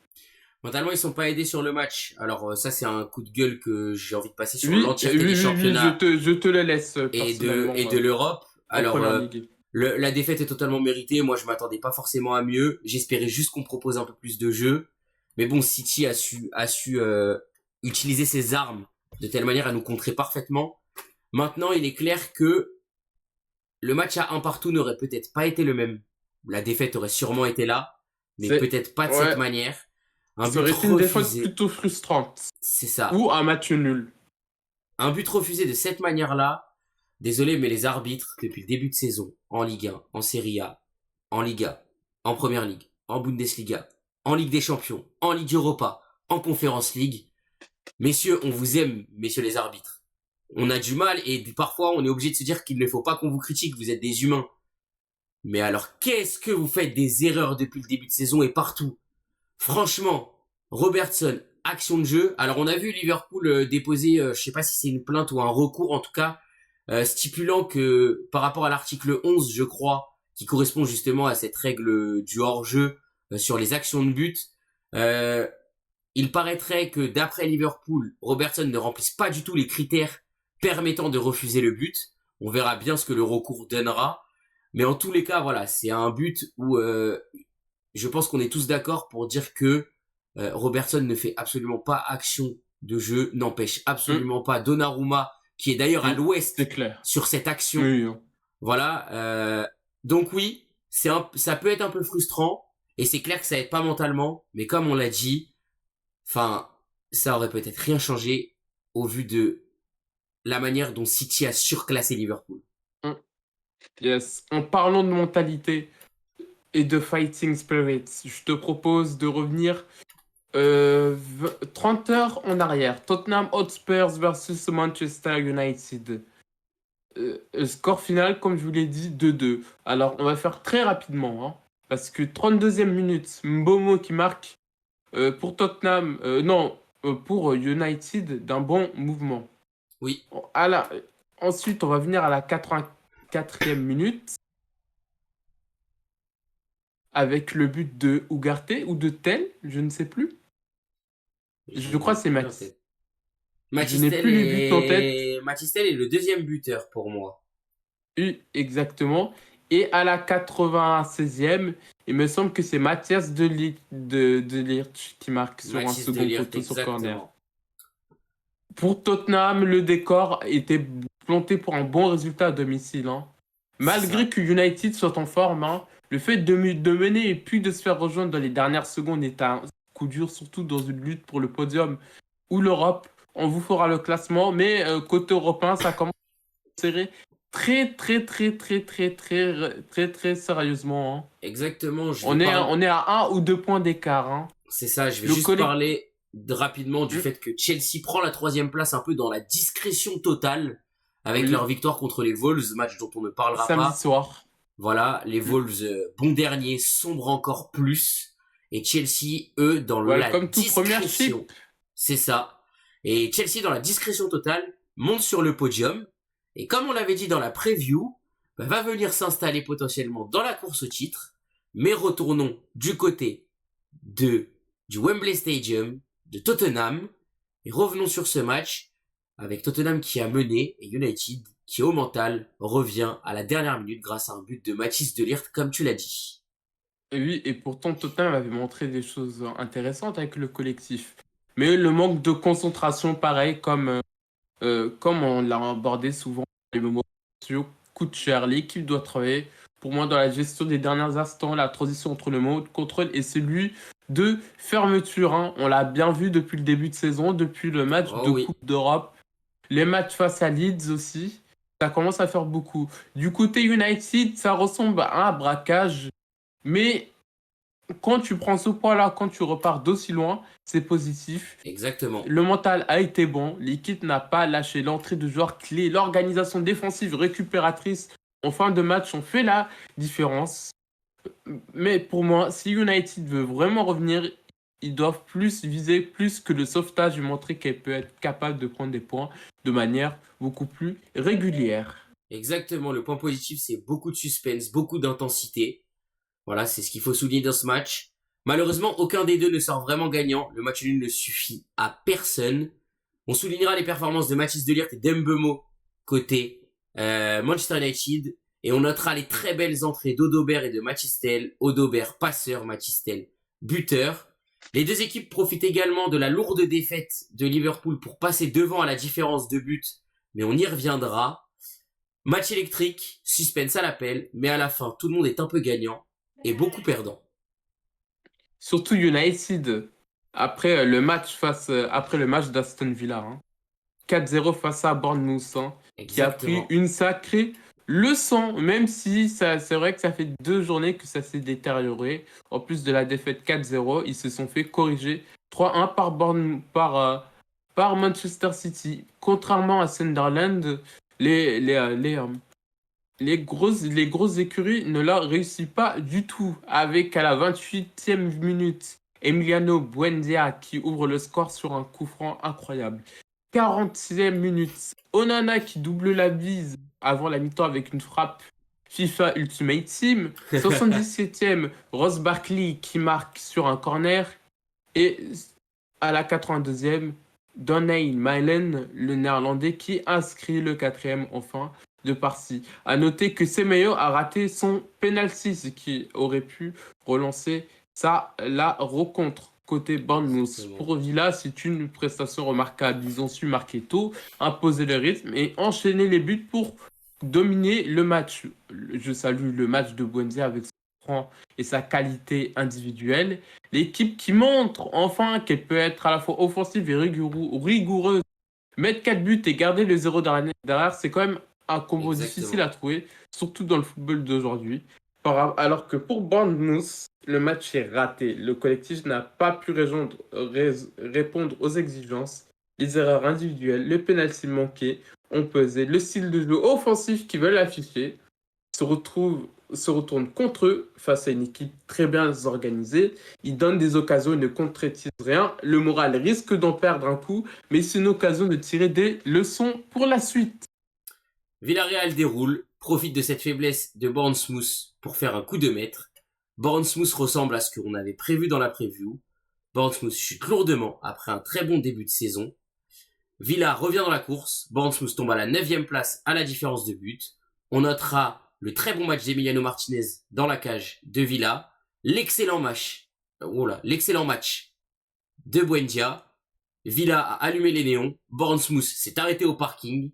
Mentalement, ils sont pas aidés sur le match. Alors ça, c'est un coup de gueule que j'ai envie de passer sur Oui, l'entièreté des championnats je te le laisse personnellement et de l'Europe. en Alors première ligue. la défaite est totalement méritée. Moi, je m'attendais pas forcément à mieux. J'espérais juste qu'on propose un peu plus de jeu. Mais bon, City a su utiliser ses armes de telle manière à nous contrer parfaitement. Maintenant, il est clair que le match à un partout n'aurait peut-être pas été le même. La défaite aurait sûrement été là, mais peut-être pas de cette Ouais, manière. Un ça but aurait été une défaite refusé, plutôt frustrante. c'est ça. Ou un match nul. Un but refusé de cette manière-là, désolé, mais les arbitres, depuis le début de saison, en Ligue 1, en Serie A, en Liga, en Première Ligue, en Bundesliga, en Ligue des Champions, en Ligue Europa, en Conference League, messieurs, on vous aime, messieurs les arbitres. On a du mal et parfois on est obligé de se dire qu'il ne faut pas qu'on vous critique, vous êtes des humains. Mais alors, qu'est-ce que vous faites des erreurs depuis le début de saison et partout? Franchement, Robertson, action de jeu. Alors, on a vu Liverpool déposer, je sais pas si c'est une plainte ou un recours, en tout cas, stipulant que par rapport à l'article 11, je crois, qui correspond justement à cette règle du hors-jeu sur les actions de but, euh, il paraîtrait que d'après Liverpool, Robertson ne remplisse pas du tout les critères permettant de refuser le but. On verra bien ce que le recours donnera. Mais en tous les cas, voilà, c'est un but où je pense qu'on est tous d'accord pour dire que Robertson ne fait absolument pas action de jeu, n'empêche absolument pas Donnarumma, qui est d'ailleurs à l'ouest C'est clair. sur cette action. Oui. Voilà. Donc oui, ça peut être un peu frustrant, et c'est clair que ça aide pas mentalement, mais comme on l'a dit, enfin, ça aurait peut-être rien changé au vu de la manière dont City a surclassé Liverpool. Yes. En parlant de mentalité et de fighting spirit, je te propose de revenir 30 heures en arrière. Tottenham Hotspurs versus Manchester United. Score final, comme je vous l'ai dit, 2-2. Alors, on va faire très rapidement, hein, parce que 32e minute, Mbomo qui marque pour Tottenham, non, pour United, d'un bon mouvement. Oui. Ensuite, on va venir à la 84e minute avec le but de Ugarte ou de Tel, je ne sais plus. Je crois que c'est plus en Mathis. tête. Je n'ai plus les buts en tête. Matistel est le deuxième buteur pour moi. Exactement. Et à la 96e, il me semble que c'est Mathias de Ligt qui marque sur un Mathis de second Ligt, poteau sur corner. exactement. Pour Tottenham, le décor était planté pour un bon résultat à domicile, hein. C'est Malgré ça. que United soit en forme, hein, le fait de mener et puis de se faire rejoindre dans les dernières secondes est un coup dur, surtout dans une lutte pour le podium ou l'Europe. On vous fera le classement, mais côté européen, ça commence à se serrer très sérieusement, hein. Exactement, On est à 1 ou 2 points d'écart, hein. c'est ça, je vais Le juste collect... parler rapidement du fait que Chelsea prend la troisième place un peu dans la discrétion totale avec leur Oui, victoire contre les Wolves, match dont on ne parlera samedi pas. soir. Voilà, les Wolves, bon dernier, sombre encore plus. Et Chelsea, eux, dans la Welcome to discrétion. Premiership. C'est ça. Et Chelsea, dans la discrétion totale, monte sur le podium. Et comme on l'avait dit dans la preview, bah, va venir s'installer potentiellement dans la course au titre. Mais retournons du côté de, du Wembley Stadium, de Tottenham. Et revenons sur ce match avec Tottenham qui a mené et United qui au mental revient à la dernière minute grâce à un but de Mathis de Ligt comme tu l'as dit. Et oui, et pourtant Tottenham avait montré des choses intéressantes avec le collectif. Mais le manque de concentration, pareil, comme on l'a abordé souvent, les moments sociaux coûtent cher. L'équipe doit travailler, pour moi, dans la gestion des derniers instants, la transition entre le mode contrôle et celui de fermeture, hein. On l'a bien vu depuis le début de saison, depuis le match Oh de oui, Coupe d'Europe, les matchs face à Leeds aussi. Ça commence à faire beaucoup. Du côté United, ça ressemble à un braquage. Mais quand tu prends ce poids-là, quand tu repars d'aussi loin, c'est positif. exactement. Le mental a été bon. L'équipe n'a pas lâché l'entrée de joueurs clés. L'organisation défensive récupératrice en fin de match ont fait la différence. Mais pour moi, si United veut vraiment revenir, ils doivent plus viser plus que le sauvetage et montrer qu'elle peut être capable de prendre des points de manière beaucoup plus régulière. Exactement. Le point positif, c'est beaucoup de suspense, beaucoup d'intensité. Voilà, c'est ce qu'il faut souligner dans ce match. Malheureusement, aucun des deux ne sort vraiment gagnant. Le match nul ne suffit à personne. On soulignera les performances de Mathis de Ligt et d'Embemo côté Manchester United. Et on notera les très belles entrées d'Odobert et de Mathystel. Odobert passeur, Mathystel buteur. Les deux équipes profitent également de la lourde défaite de Liverpool pour passer devant à la différence de but. Mais on y reviendra. Match électrique, suspense à l'appel, mais à la fin, tout le monde est un peu gagnant et beaucoup perdant. Surtout United, après le match d'Aston Villa, hein. 4-0 face à Bournemouth, hein, qui a pris Exactement. une sacrée leçon, même si c'est vrai que ça fait 2 journées que ça s'est détérioré. En plus de la défaite 4-0, ils se sont fait corriger 3-1 par Manchester City. Contrairement à Sunderland, les, les, euh, les, euh, les grosses écuries ne la réussissent pas du tout. Avec à la 28e minute, Emiliano Buendia qui ouvre le score sur un coup franc incroyable. 46e minute, Onana qui double la bise avant la mi-temps avec une frappe FIFA Ultimate Team. 77e, Ross Barkley qui marque sur un corner. Et à la 82e, Donny Malen, le néerlandais, qui inscrit le quatrième enfin de par-ci. À noter que Semedo a raté son penalty, ce qui aurait pu relancer la rencontre. Côté Bournemouth, Exactement. pour Villa, c'est une prestation remarquable. Ils ont su marquer tôt, imposer le rythme et enchaîner les buts pour dominer le match. Je salue le match de Buendia avec son franc et sa qualité individuelle. L'équipe qui montre enfin qu'elle peut être à la fois offensive et rigoureuse. Mettre 4 buts et garder le 0 derrière, c'est quand même un combo difficile à Exactement. trouver, surtout dans le football d'aujourd'hui. Alors que pour Bournemouth, le match est raté. Le collectif n'a pas pu répondre aux exigences. Les erreurs individuelles, le pénalty manqué ont pesé. Le style de jeu offensif qu'ils veulent afficher se retourne contre eux face à une équipe très bien organisée. Ils donnent des occasions et ne concrétisent rien. Le moral risque d'en perdre un coup, mais c'est une occasion de tirer des leçons pour la suite. Villarreal déroule, profite de cette faiblesse de Bournemouth pour faire un coup de maître. Bournemouth ressemble à ce qu'on avait prévu dans la preview. Bournemouth chute lourdement après un très bon début de saison. Villa revient dans la course. Bournemouth tombe à la 9e place à la différence de but. On notera le très bon match d'Emiliano Martinez dans la cage de Villa. L'excellent match de Buendia. Villa a allumé les néons. Bournemouth s'est arrêté au parking.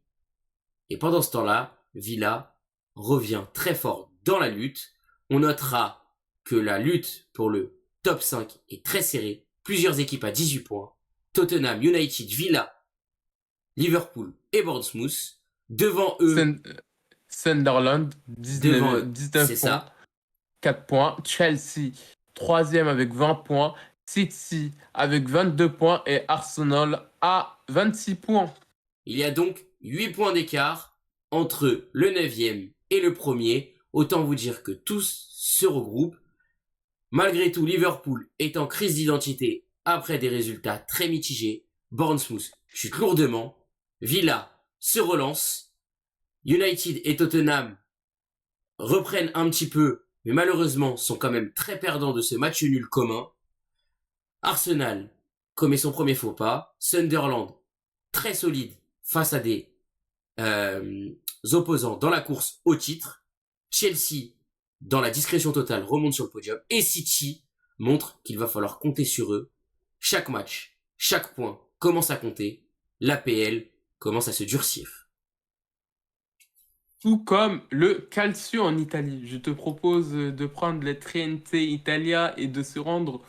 Et pendant ce temps-là, Villa revient très fort dans la lutte. On notera que la lutte pour le top 5 est très serrée. Plusieurs équipes à 18 points. Tottenham, United, Villa, Liverpool et Bournemouth. Devant eux, Sunderland, devant eux, 19 c'est points, ça. 4 points. Chelsea, 3e avec 20 points. City avec 22 points et Arsenal à 26 points. Il y a donc 8 points d'écart entre le 9e et le 1er. Autant vous dire que tous se regroupent. Malgré tout, Liverpool est en crise d'identité après des résultats très mitigés. Bournemouth chute lourdement. Villa se relance. United et Tottenham reprennent un petit peu, mais malheureusement sont quand même très perdants de ce match nul commun. Arsenal commet son premier faux pas. Sunderland, très solide face à des opposants dans la course au titre. Chelsea, dans la discrétion totale, remonte sur le podium. Et City montre qu'il va falloir compter sur eux. Chaque match, chaque point commence à compter. L'APL commence à se durcir. Tout comme le Calcio en Italie. Je te propose de prendre les TNT Italia et de se rendre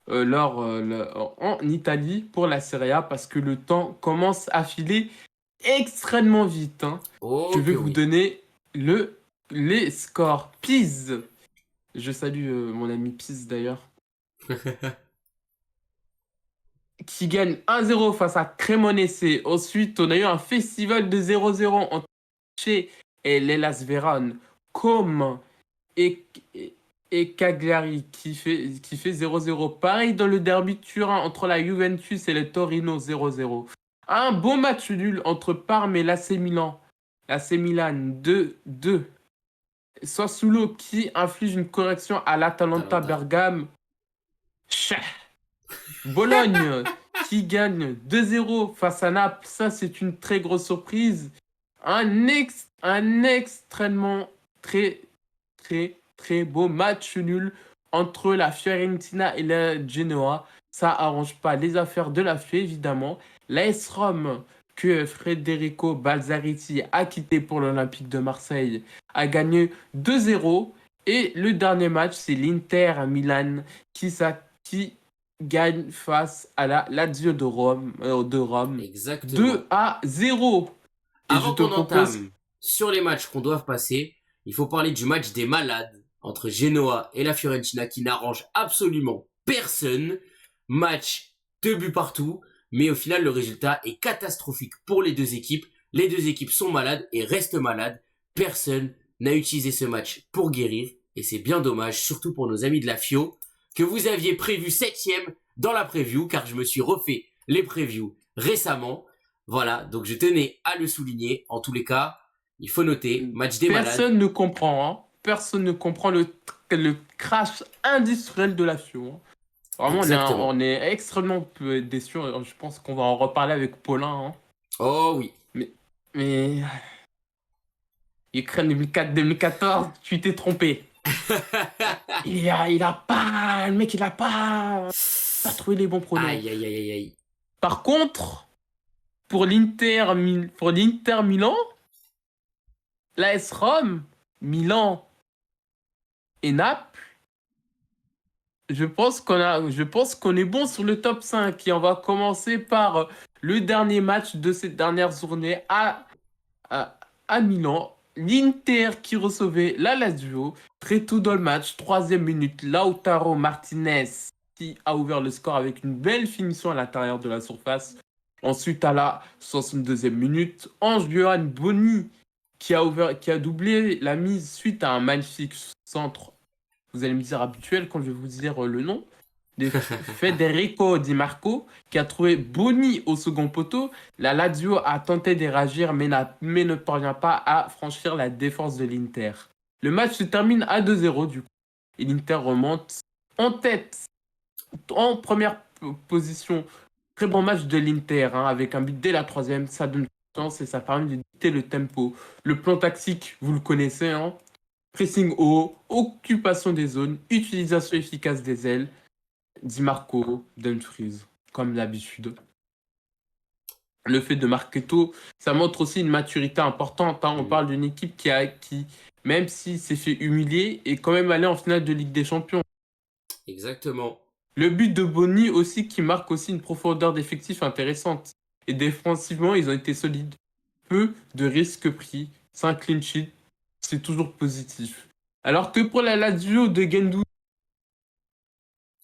en Italie pour la Serie A parce que le temps commence à filer extrêmement vite. Je vais vous donner les scores. Pise. Je salue mon ami Pise d'ailleurs. Qui gagne 1-0 face à Cremonese. Ensuite, on a eu un festival de 0-0 entre Lecce et l'Hellas Vérone. Comme et Cagliari qui fait 0-0. Pareil dans le derby de Turin entre la Juventus et le Torino 0-0. Un bon match nul entre Parme et l'AC Milan. l'AC Milan 2-2. Sassuolo qui inflige une correction à l'Atalanta Bergame. Bologne qui gagne 2-0 face à Naples. Ça, c'est une très grosse surprise. Un extrêmement très beau match nul entre la Fiorentina et la Genoa. Ça arrange pas les affaires de la FIE, évidemment. L'AS Rome, que Federico Balzaretti a quitté pour l'Olympique de Marseille, a gagné 2-0. Et le dernier match, c'est l'Inter à Milan qui gagne face à la Lazio de Rome, Exactement. 2-0. Avant qu'on entame sur les matchs qu'on doit passer, il faut parler du match des malades entre Genoa et la Fiorentina qui n'arrange absolument personne. Match 2 buts partout, mais au final le résultat est catastrophique pour les deux équipes. Les deux équipes sont malades et restent malades. Personne n'a utilisé ce match pour guérir et c'est bien dommage, surtout pour nos amis de la Fio, que vous aviez prévu 7e dans la preview, car je me suis refait les previews récemment. Voilà, donc je tenais à le souligner. En tous les cas, il faut noter, match des malades. Personne ne comprend, Personne ne comprend le crash industriel de la FIO. Vraiment, on est extrêmement déçus. Je pense qu'on va en reparler avec Paulin. Oh oui. Mais... Ukraine 2014, tu t'es trompé. Le mec, il a pas trouvé les bons pronoms. Aïe. Par contre, pour l'Inter Milan, l'AS Rome, Milan et Naples, je pense qu'on est bon sur le top 5. Et on va commencer par le dernier match de cette dernière journée à Milan. L'Inter qui recevait la Lazio. Très tôt dans le match, 3e minute, Lautaro Martinez qui a ouvert le score avec une belle finition à l'intérieur de la surface. Ensuite, à la 62e minute, Ange-Johan Boni qui a doublé la mise suite à un magnifique centre. Vous allez me dire habituel quand je vais vous dire le nom. De Federico Di Marco qui a trouvé Boni au second poteau. La Lazio a tenté de réagir mais ne parvient pas à franchir la défense de l'Inter. Le match se termine à 2-0 du coup. Et l'Inter remonte en tête. en première position. Très bon match de l'Inter, hein, avec un but dès la troisième. Ça donne chance et ça permet de dicter le tempo. Le plan tactique, vous le connaissez, hein. Pressing haut, occupation des zones, utilisation efficace des ailes. Di Marco, Dumfries, comme d'habitude. Le fait de marquer tôt, ça montre aussi une maturité importante, hein. On parle d'une équipe qui, même s'il s'est fait humilier, est quand même allé en finale de Ligue des Champions. Exactement. Le but de Boni aussi qui marque aussi une profondeur d'effectif intéressante. Et défensivement, ils ont été solides. Peu de risques pris, 5 clean sheets, c'est toujours positif. Alors que pour la Lazio de Gendouzi,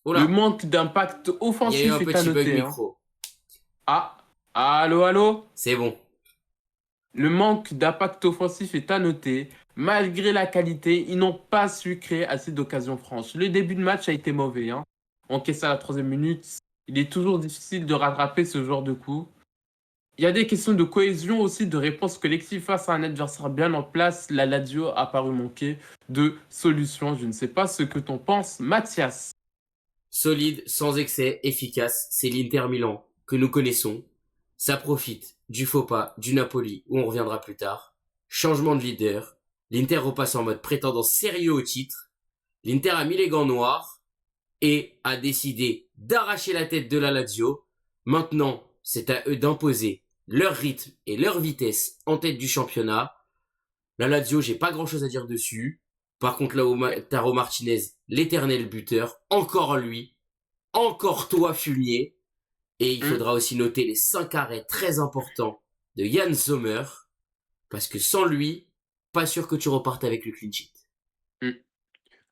Oh le là, manque d'impact il y a eu un offensif est à petit bug noter, hein. micro. Ah, allô, allô? C'est bon. Le manque d'impact offensif est à noter. Malgré la qualité, ils n'ont pas su créer assez d'occasions franches. Le début de match a été mauvais, hein. Encaissé à la troisième minute, il est toujours difficile de rattraper ce genre de coup. Il y a des questions de cohésion aussi, de réponse collective face à un adversaire bien en place. La Lazio a paru manquer de solutions. Je ne sais pas ce que t'en penses, Mathias. Solide, sans excès, efficace, c'est l'Inter Milan que nous connaissons. Ça profite du faux pas du Napoli où on reviendra plus tard. Changement de leader. L'Inter repasse en mode prétendant sérieux au titre. L'Inter a mis les gants noirs et a décidé d'arracher la tête de la Lazio. Maintenant, c'est à eux d'imposer leur rythme et leur vitesse en tête du championnat. La Lazio, j'ai pas grand chose à dire dessus. Par contre, Lautaro Martinez, l'éternel buteur, encore lui, encore toi, Fumier. Et il Hmm, faudra aussi noter les 5 arrêts très importants de Jan Sommer, parce que sans lui, pas sûr que tu repartes avec le clean sheet. hmm.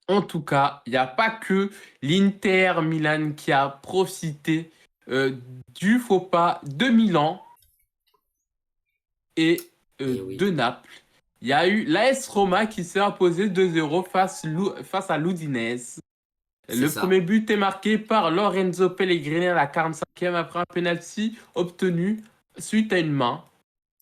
En tout cas, il n'y a pas que l'Inter Milan qui a profité euh, du faux pas de Milan et Et de oui, Naples. Il y a eu l'AS Roma qui s'est imposé 2-0 face à l'Udinese. c'est Le ça. premier but est marqué par Lorenzo Pellegrini à la 45e après un penalty obtenu suite à une main.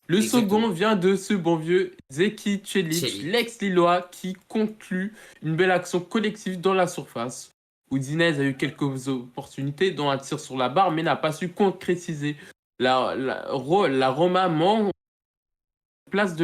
Le second Exactement. vient de ce bon vieux Zeki Celic, Chelly. l'ex-Lillois, qui conclut une belle action collective dans la surface. Udinese a eu quelques opportunités, dont un tir sur la barre, mais n'a pas su concrétiser. La Roma manque place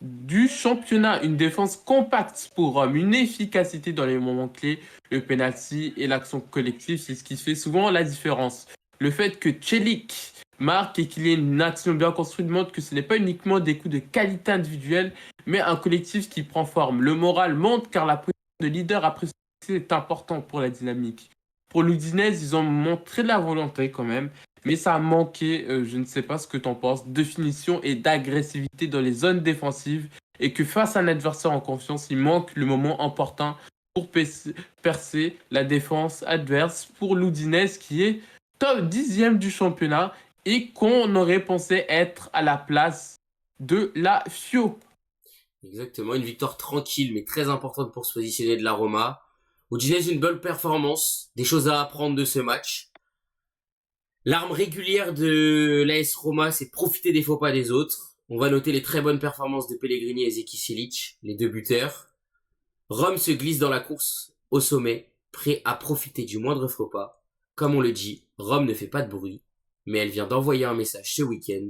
du championnat, une défense compacte pour Rome, une efficacité dans les moments clés, le penalty et l'action collective, c'est ce qui fait souvent la différence. Le fait que Celik marque et qu'il y ait une action bien construite montre que ce n'est pas uniquement des coups de qualité individuelle, mais un collectif qui prend forme. Le moral monte car la position de leader après ce est important pour la dynamique. Pour l'Udinese, ils ont montré de la volonté quand même, mais ça a manqué, je ne sais pas ce que tu en penses, de finition et d'agressivité dans les zones défensives. Et que face à un adversaire en confiance, il manque le moment important pour percer la défense adverse pour l'Udinese qui est top 10e du championnat et qu'on aurait pensé être à la place de la Fio. Exactement. Une victoire tranquille, mais très importante pour se positionner de la Roma. Udinese, une bonne performance. Des choses à apprendre de ce match. L'arme régulière de l'AS Roma, c'est profiter des faux pas des autres. On va noter les très bonnes performances de Pellegrini et Zeki Silic, les deux buteurs. Rome se glisse dans la course au sommet, prêt à profiter du moindre faux pas. Comme on le dit, Rome ne fait pas de bruit, mais elle vient d'envoyer un message ce week-end.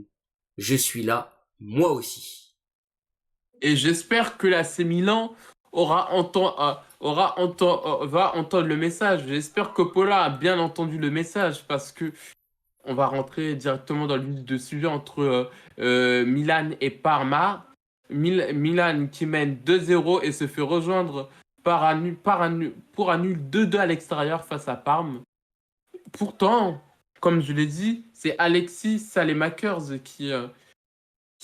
Je suis là, moi aussi. Et j'espère que la C Milan va entendre le message. J'espère que Paula a bien entendu le message parce que on va rentrer directement dans le vif du sujet entre Milan et Parma. Milan qui mène 2-0 et se fait rejoindre pour un nul 2-2 à l'extérieur face à Parme. Pourtant, comme je l'ai dit, c'est Alexis Salemakers qui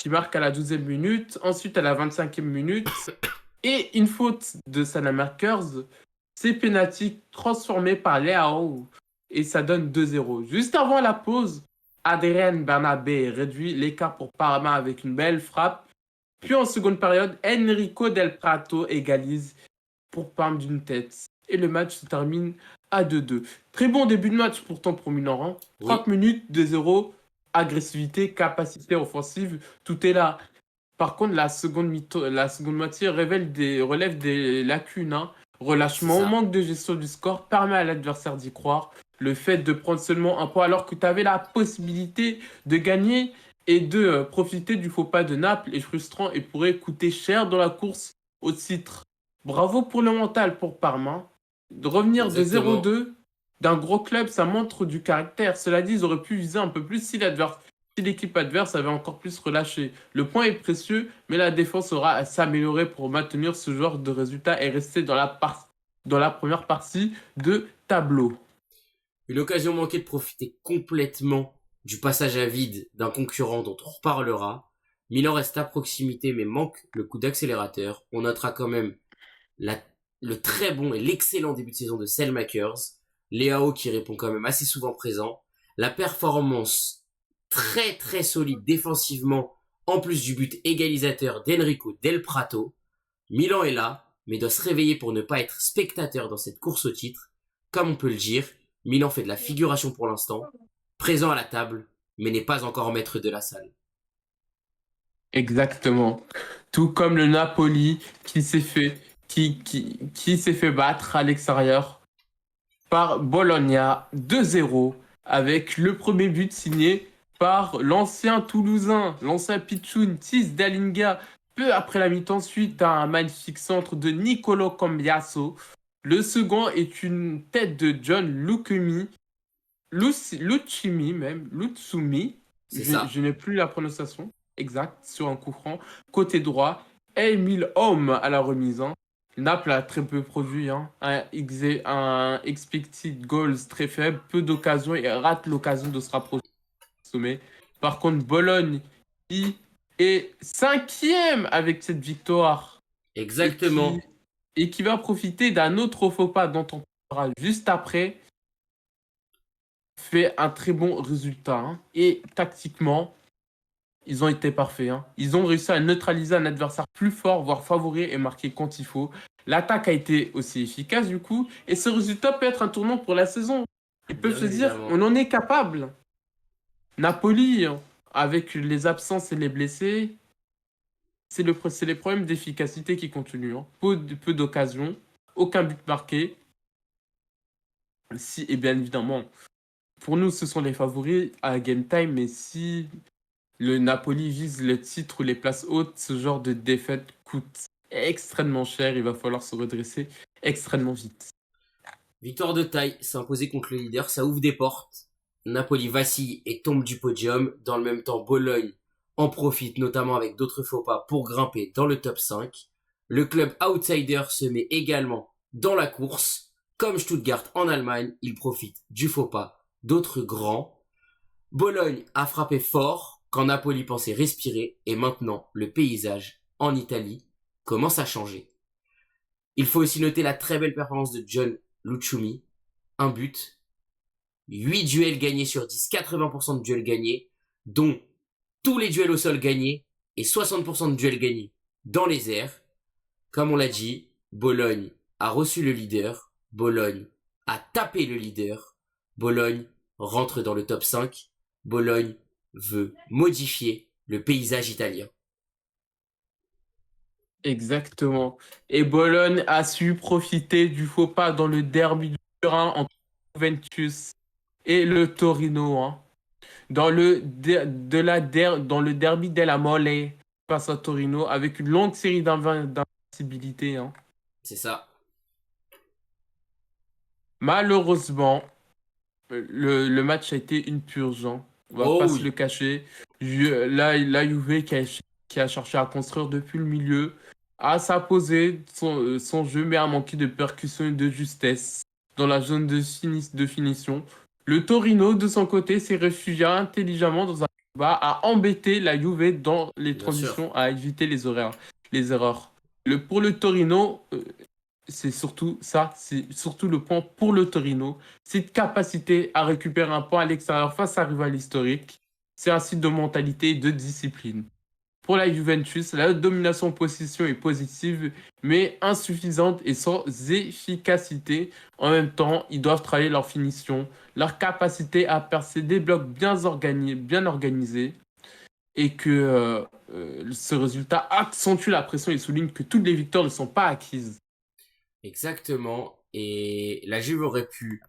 marque à la 12e minute, ensuite à la 25e minute, et une faute de Salemakers, c'est penalty transformé par Leao et ça donne 2-0. Juste avant la pause, Adrien Bernabé réduit l'écart pour Parma avec une belle frappe. Puis en seconde période, Enrico Del Prato égalise pour Parme d'une tête. Et le match se termine à 2-2. Très bon début de match pourtant pour Milan, hein. 30 Oui, minutes, 2-0, agressivité, capacité offensive, tout est là. Par contre, la seconde moitié relève des lacunes, hein. C'est Relâchement, ça. manque de gestion du score permet à l'adversaire d'y croire. Le fait de prendre seulement un point alors que tu avais la possibilité de gagner et de profiter du faux pas de Naples est frustrant et pourrait coûter cher dans la course au titre. Bravo pour le mental pour Parma. De revenir de Exactement. 0-2 d'un gros club, ça montre du caractère. Cela dit, ils auraient pu viser un peu plus si l'équipe adverse avait encore plus relâché. Le point est précieux, mais la défense aura à s'améliorer pour maintenir ce genre de résultat et rester dans la première partie de tableau. Une occasion manquée de profiter complètement du passage à vide d'un concurrent dont on reparlera. Milan reste à proximité mais manque le coup d'accélérateur. On notera quand même la- le très bon et l'excellent début de saison de Selmakers. Léao qui répond quand même assez souvent présent. La performance très très solide défensivement en plus du but égalisateur d'Enrico Del Prato. Milan est là, mais doit se réveiller pour ne pas être spectateur dans cette course au titre. Comme on peut le dire, Milan fait de la figuration pour l'instant, présent à la table, mais n'est pas encore maître de la salle. Exactement. Tout comme le Napoli qui s'est fait battre à l'extérieur par Bologna 2-0 avec le premier but signé par l'ancien Toulousain, l'ancien Pichoun Tis Dalinga, peu après la mi-temps suite à un magnifique centre de Nicolo Cambiaso. Le second est une tête de John Lucumi, Lucimi même, Lutsumi, C'est ça. je n'ai plus la prononciation exacte, sur un coup franc, côté droit, Emile Homme à la remise, hein. Naples a très peu produit, hein. Un expected goals très faible, peu d'occasions et rate l'occasion de se rapprocher du sommet. Par contre, Bologne, qui est cinquième avec cette victoire et qui, Exactement. et qui va profiter d'un autre faux pas dont on parlera juste après, fait un très bon résultat, hein. Et tactiquement, ils ont été parfaits, hein. Ils ont réussi à neutraliser un adversaire plus fort, voire favori et marquer quand il faut. L'attaque a été aussi efficace du coup. Et ce résultat peut être un tournant pour la saison. Ils peuvent Bien se dire, évidemment. on en est capable. Napoli, hein, avec les absences et les blessés, c'est les problèmes d'efficacité qui continuent, hein. Peu d'occasions, aucun but marqué. Si, et bien évidemment, pour nous, ce sont les favoris à Game Time, mais si le Napoli vise le titre ou les places hautes, ce genre de défaite coûte extrêmement cher. Il va falloir se redresser extrêmement vite. Victoire de taille, s'imposer contre le leader, ça ouvre des portes. Napoli vacille et tombe du podium. Dans le même temps, Bologne en profite, notamment avec d'autres faux pas, pour grimper dans le top 5. Le club outsider se met également dans la course. Comme Stuttgart en Allemagne, il profite du faux pas d'autres grands. Bologne a frappé fort quand Napoli pensait respirer et maintenant le paysage en Italie commence à changer. Il faut aussi noter la très belle performance de John Luchumi, un but, 8 duels gagnés sur 10, 80% de duels gagnés, dont tous les duels au sol gagnés et 60% de duels gagnés dans les airs. Comme on l'a dit, Bologne a reçu le leader, Bologne a tapé le leader, Bologne rentre dans le top 5, Bologne veut modifier le paysage italien. Exactement. Et Bologne a su profiter du faux pas dans le derby du Turin entre Juventus et le Torino, hein. Dans le derby della Mole face à Torino avec une longue série d'invincibilité, hein. C'est ça. Malheureusement, le match a été une purge, hein. On va Oh pas se le oui, cacher. La Juve qui a cherché à construire depuis le milieu, a s'imposé son jeu, mais a manqué de percussion et de justesse dans la zone de finition. Le Torino, de son côté, s'est réfugié intelligemment dans un combat, a embêté la Juve dans les bien sûr. transitions, à éviter les erreurs. Pour le Torino, c'est surtout ça, c'est surtout le point pour le Torino. Cette capacité à récupérer un point à l'extérieur face à un rival historique, c'est un signe de mentalité et de discipline. Pour la Juventus, la domination en possession est positive, mais insuffisante et sans efficacité. En même temps, ils doivent travailler leur finition, leur capacité à percer des blocs bien organisés, et que ce résultat accentue la pression et souligne que toutes les victoires ne sont pas acquises. Exactement. Et la Juve aurait pu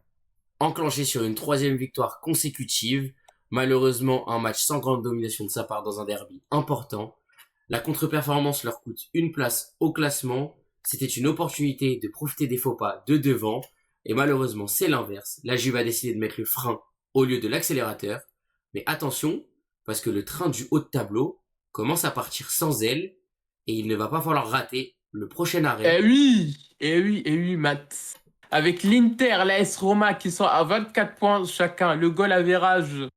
enclencher sur une troisième victoire consécutive. Malheureusement, un match sans grande domination de sa part dans un derby important. La contre-performance leur coûte une place au classement. C'était une opportunité de profiter des faux pas de devant. Et malheureusement, c'est l'inverse. La Juve a décidé de mettre le frein au lieu de l'accélérateur. Mais attention, parce que le train du haut de tableau commence à partir sans elle. Et il ne va pas falloir rater le prochain arrêt. Eh oui, Matt. Avec l'Inter, l'AS Roma qui sont à 24 points chacun, le goal average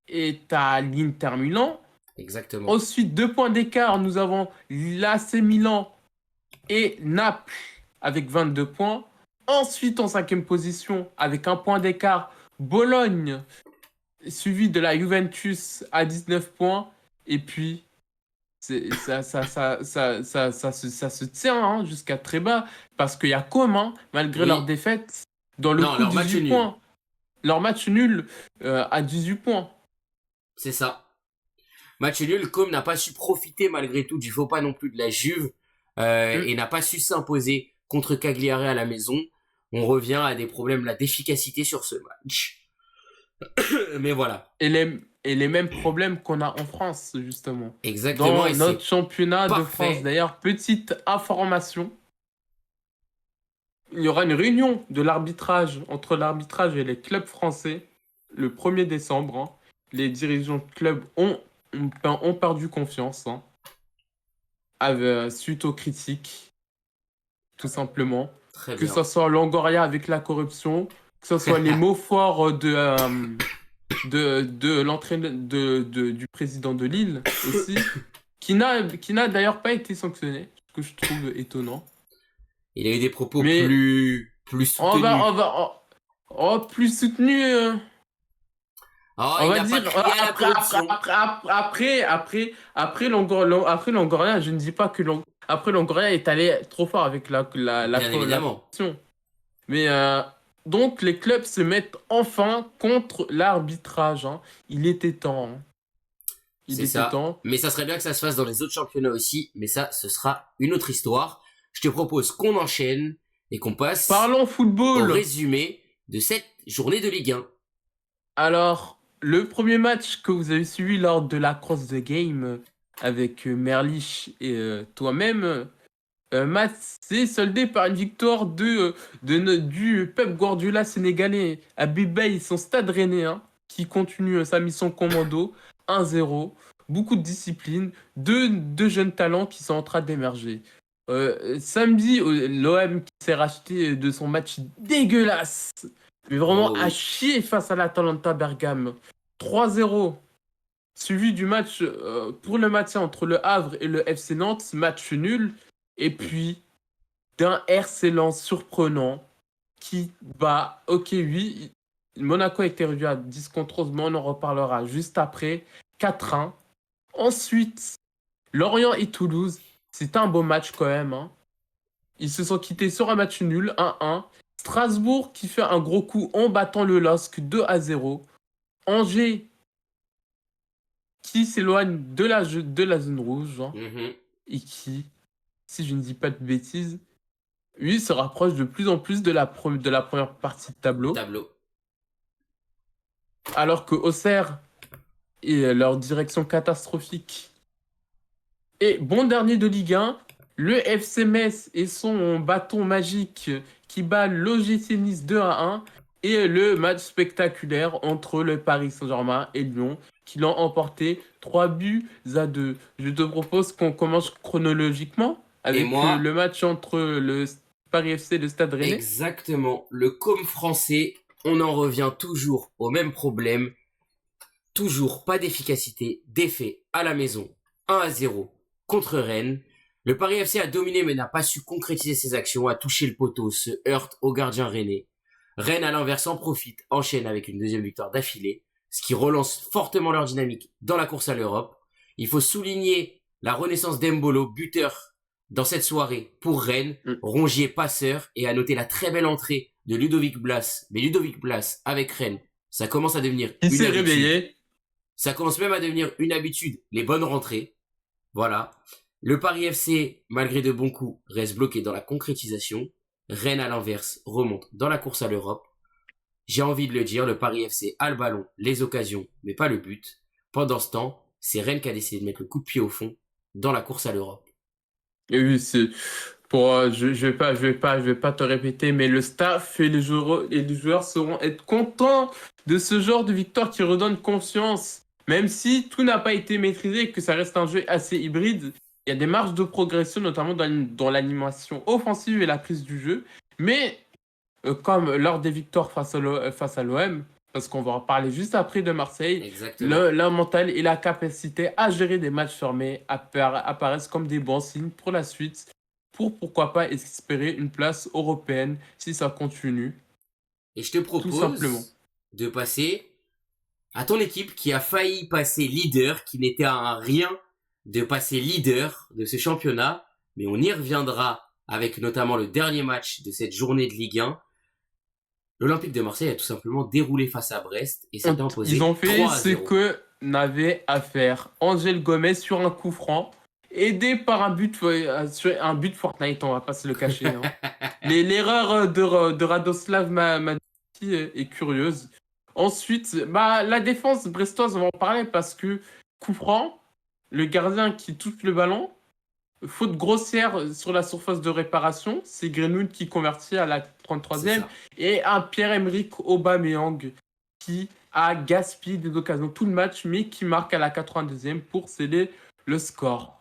est à l'Inter Milan. Exactement. Ensuite, 2 points d'écart, nous avons l'AC Milan et Naples avec 22 points. Ensuite, en cinquième position, avec 1 point d'écart, Bologne, suivi de la Juventus à 19 points. Et puis, ça se tient hein, jusqu'à très bas. Parce qu'il y a Comme, hein, malgré leur Oui. défaite, dans le Non, coup leur match 18 nul. points. Leur match nul à 18 points. C'est ça. Match nul, Com n'a pas su profiter malgré tout du faux pas non plus de la Juve et n'a pas su s'imposer contre Cagliari à la maison. On revient à des problèmes là d'efficacité sur ce match. Mais voilà. Et les mêmes problèmes qu'on a en France, justement. Exactement, Dans et notre c'est championnat de France. parfait. D'ailleurs, petite information, il y aura une réunion de l'arbitrage entre l'arbitrage et les clubs français le 1er décembre. Hein. Les dirigeants de clubs ont perdu confiance hein, suite aux critiques, tout simplement. Très Que bien. ce soit Longoria avec la corruption, que ce soit les mots forts de l'entraîneur du président de Lille aussi, qui n'a d'ailleurs pas été sanctionné, ce que je trouve étonnant. Il a eu des propos Mais plus on soutenus. va plus soutenu. Oh, On il va n'a pas dire crié à la corruption. après Longoria, je ne dis pas que après Longoria est allé trop fort avec Bien la évidemment. corruption. Mais donc les clubs se mettent enfin contre l'arbitrage. Hein. Il était temps. Hein. Il C'est était ça. temps. Mais ça serait bien que ça se fasse dans les autres championnats aussi. Mais ça, ce sera une autre histoire. Je te propose qu'on enchaîne et qu'on passe Parlons au football. résumé de cette journée de Ligue 1. Alors, le premier match que vous avez suivi lors de la Cross the Game avec Merlich et toi-même, match s'est soldé par une victoire du Pep Guardiola sénégalais à Bibey, son stade rennais, hein, qui continue sa mission commando, 1-0. Beaucoup de discipline, deux jeunes talents qui sont en train d'émerger. Samedi, l'OM qui s'est racheté de son match dégueulasse, mais vraiment Oh à oui. chier face à l'Atalanta Bergame. 3-0. Suivi du match pour le maintien entre le Havre et le FC Nantes, match nul. Et puis d'un RC Lens surprenant qui bat, ok, oui, Monaco a été réduit à 10 contre 11, mais on en reparlera juste après. 4-1. Ensuite, Lorient et Toulouse, c'est un beau match quand même. Hein. Ils se sont quittés sur un match nul, 1-1. Strasbourg qui fait un gros coup en battant le LOSC 2-0. Angers qui s'éloigne de la zone rouge hein, Mhm. et qui, si je ne dis pas de bêtises, oui, se rapproche de plus en plus de la première partie de Le tableau. tableau. Alors que Auxerre et leur direction catastrophique et bon dernier de Ligue 1, le FC Metz et son bâton magique qui bat l'OGC Nice 2-1 et le match spectaculaire entre le Paris Saint-Germain et Lyon qui l'ont emporté 3-2. Je te propose qu'on commence chronologiquement Et avec moi, le match entre le Paris FC et le Stade Rennais. exactement, le com français, on en revient toujours au même problème. Toujours pas d'efficacité, défait à la maison, 1-0 contre Rennes. Le Paris FC a dominé mais n'a pas su concrétiser ses actions, a touché le poteau, se heurte au gardien rennais. Rennes à l'inverse en profite, enchaîne avec une deuxième victoire d'affilée, ce qui relance fortement leur dynamique dans la course à l'Europe. Il faut souligner la renaissance d'Embolo, buteur dans cette soirée pour Rennes, Rongier passeur, et à noter la très belle entrée de Ludovic Blas. Mais Ludovic Blas avec Rennes, ça commence à devenir Il une s'est habitude. réveillé. Ça commence même à devenir une habitude, les bonnes rentrées. Voilà. Le Paris FC, malgré de bons coups, reste bloqué dans la concrétisation. Rennes, à l'inverse, remonte dans la course à l'Europe. J'ai envie de le dire, le Paris FC a le ballon, les occasions, mais pas le but. Pendant ce temps, c'est Rennes qui a décidé de mettre le coup de pied au fond dans la course à l'Europe. Et oui, c'est pour je vais pas te répéter, mais le staff et les joueurs seront être contents de ce genre de victoire qui redonne confiance. Même si tout n'a pas été maîtrisé et que ça reste un jeu assez hybride, il y a des marges de progression, notamment dans l'animation offensive et la prise du jeu. Mais comme lors des victoires face à l'OM, parce qu'on va en parler juste après de Marseille, Exactement. le mental et la capacité à gérer des matchs fermés apparaissent comme des bons signes pour la suite, pour pourquoi pas espérer une place européenne si ça continue, Et je te tout simplement. propose de passer à ton équipe qui a failli passer leader, qui n'était à un rien de passer leader de ce championnat, mais on y reviendra avec notamment le dernier match de cette journée de Ligue 1. L'Olympique de Marseille a tout simplement déroulé face à Brest et s'est Ils ont imposé fait 3 à ce 0. que n'avait à faire Angel Gomez sur un coup franc, aidé par sur un but Fortnite, on va pas se le cacher. Hein. L'erreur de Radoslav Madić est curieuse. Ensuite, bah, la défense brestoise, on va en parler parce que coup franc, le gardien qui touche le ballon, faute grossière sur la surface de réparation, c'est Greenwood qui convertit à la C'est 33e ça. et un Pierre-Emerick Aubameyang qui a gaspillé des occasions tout le match mais qui marque à la 82e pour sceller le score.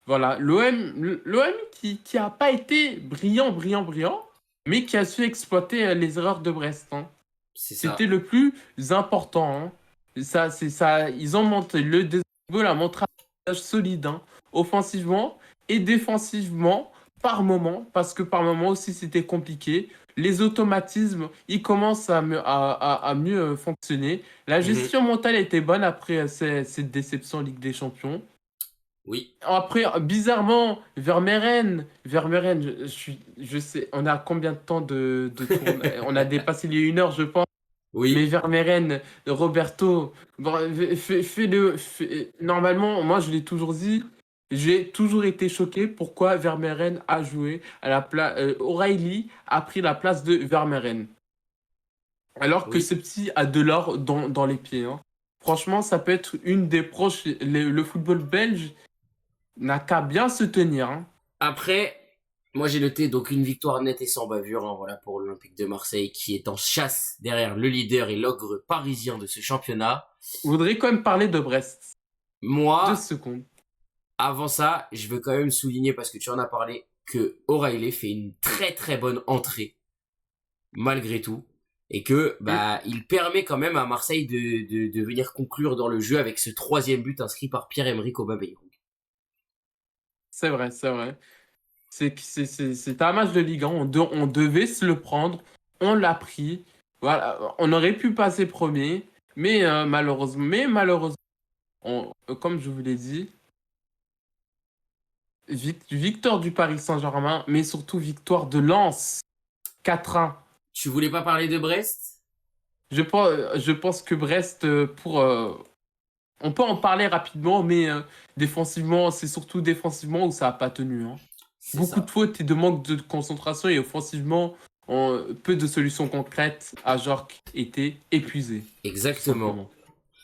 Voilà, l'OM qui a pas été brillant, mais qui a su exploiter les erreurs de Brest. Hein. C'est C'était ça. le plus important. Hein. C'est ça, ils ont monté le Désiré a montré un visage solide, hein, offensivement et défensivement par moment, parce que par moment aussi c'était compliqué. Les automatismes, ils commencent à mieux fonctionner. La Mhm. gestion mentale était bonne après cette déception Ligue des Champions. Oui. Après, bizarrement, Vermeeren, je sais, on a combien de temps de tourne? On a dépassé les 1 heure, je pense. Mais Oui. Vermeeren, Roberto, bon, normalement, moi je l'ai toujours dit, j'ai toujours été choqué pourquoi Vermeeren a joué à la place. O'Reilly a pris la place de Vermeeren. Alors que ce Oui. petit a de l'or dans les pieds. Hein. Franchement, ça peut être une des proches. Le football belge n'a qu'à bien se tenir. Hein. Après, moi j'ai noté donc une victoire nette et sans bavure, hein, voilà, pour l'Olympique de Marseille qui est en chasse derrière le leader et l'ogre parisien de ce championnat. Je voudrais quand même parler de Brest. Deux Moi, secondes. avant ça, je veux quand même souligner, parce que tu en as parlé, que O'Reilly fait une très très bonne entrée, malgré tout, et que Hmm, bah il permet quand même à Marseille de venir conclure dans le jeu avec ce troisième but inscrit par Pierre-Emerick Aubameyang. c'est vrai, c'est vrai. C'est un match de Ligue 1. On devait se le prendre. On l'a pris. Voilà. On aurait pu passer premier. Mais malheureusement, comme je vous l'ai dit, victoire du Paris Saint-Germain, mais surtout victoire de Lens. 4-1. Tu voulais pas parler de Brest? Je pense que Brest, on peut en parler rapidement, mais défensivement, c'est surtout défensivement où ça n'a pas tenu. Hein. C'est Beaucoup de ça. fautes et de manque de concentration et offensivement, peu de solutions concrètes. Ajorc était épuisé, tout Exactement. simplement.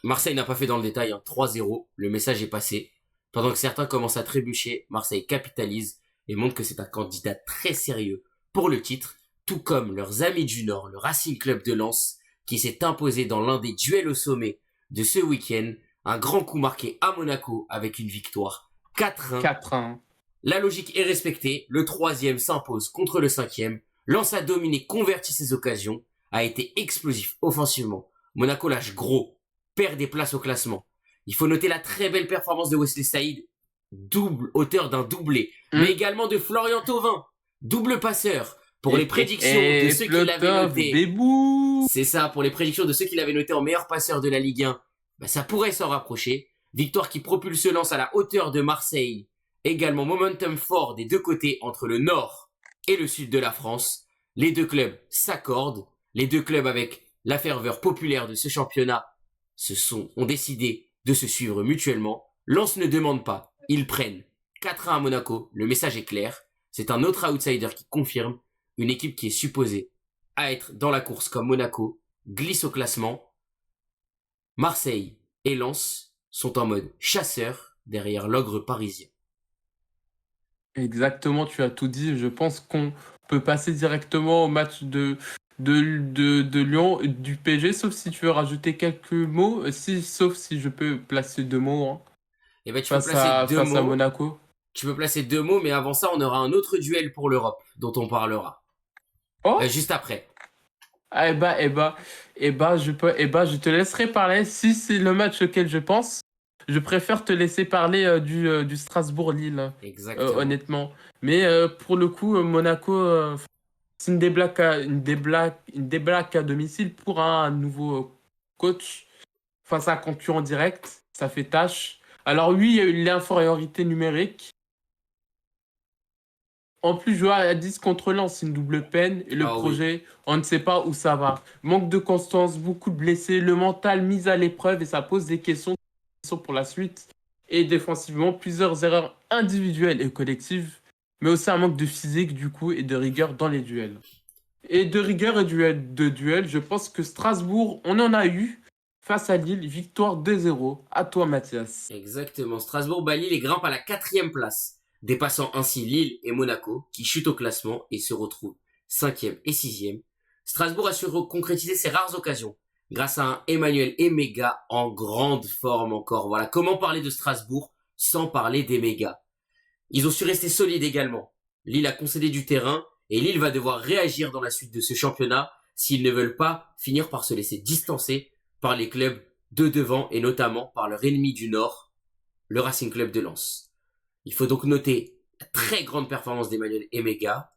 Marseille n'a pas fait dans le détail, hein. 3-0, le message est passé. Pendant que certains commencent à trébucher, Marseille capitalise et montre que c'est un candidat très sérieux pour le titre, tout comme leurs amis du Nord, le Racing Club de Lens, qui s'est imposé dans l'un des duels au sommet de ce week-end, un grand coup marqué à Monaco avec une victoire 4-1. 4-1. La logique est respectée, le troisième s'impose contre le cinquième, Lens a dominé, converti ses occasions, a été explosif offensivement. Monaco lâche gros, perd des places au classement. Il faut noter la très belle performance de Wesley Saïd, double auteur d'un doublé, mais Hum. également de Florian Thauvin, double passeur, pour les prédictions de Et ceux qui l'avaient Plotov, noté. Bébou. C'est ça, pour les prédictions de ceux qui l'avaient noté en meilleur passeur de la Ligue 1, bah, ça pourrait s'en rapprocher. Victoire qui propulse Lens à la hauteur de Marseille. Également momentum fort des deux côtés entre le nord et le sud de la France. Les deux clubs s'accordent. Les deux clubs avec la ferveur populaire de ce championnat ont décidé de se suivre mutuellement. Lens ne demande pas, ils prennent. 4-1 à Monaco, le message est clair. C'est un autre outsider qui confirme. Une équipe qui est supposée à être dans la course comme Monaco glisse au classement. Marseille et Lens sont en mode chasseur derrière l'ogre parisien. Exactement, tu as tout dit. Je pense qu'on peut passer directement au match de Lyon, du PSG, sauf si tu veux rajouter quelques mots. Sauf si je peux placer 2 mots hein, Et ben tu peux placer deux face à mots. Monaco. Tu peux placer 2 mots, mais avant ça, on aura un autre duel pour l'Europe dont on parlera Oh, juste après. ah, je te laisserai parler. Si c'est le match auquel je pense, je préfère te laisser parler du Strasbourg-Lille, Exactement. honnêtement. Mais pour le coup, Monaco, c'est une déblaque à domicile pour un nouveau coach face à un concurrent direct. Ça fait tâche. Alors oui, il y a eu l'infériorité numérique. En plus, jouer à 10 contre Lens, c'est une double peine. Et le Ah oui, projet, on ne sait pas où ça va. Manque de constance, beaucoup de blessés, le mental mis à l'épreuve et ça pose des questions pour la suite. Et défensivement, plusieurs erreurs individuelles et collectives, mais aussi un manque de physique du coup et de rigueur dans les duels. Et de rigueur et de duel, je pense que Strasbourg, on en a eu face à Lille, victoire 2-0. À toi, Mathias. exactement. Strasbourg bat Lille et grimpe à la 4e place, dépassant ainsi Lille et Monaco, qui chutent au classement et se retrouvent 5e et 6e. Strasbourg a su concrétiser ses rares occasions, grâce à un Emmanuel Emega en grande forme encore. Voilà, comment parler de Strasbourg sans parler d'Emega. Ils ont su rester solides également. Lille a concédé du terrain et Lille va devoir réagir dans la suite de ce championnat s'ils ne veulent pas finir par se laisser distancer par les clubs de devant et notamment par leur ennemi du Nord, le Racing Club de Lens. Il faut donc noter la très grande performance d'Emmanuel Emega.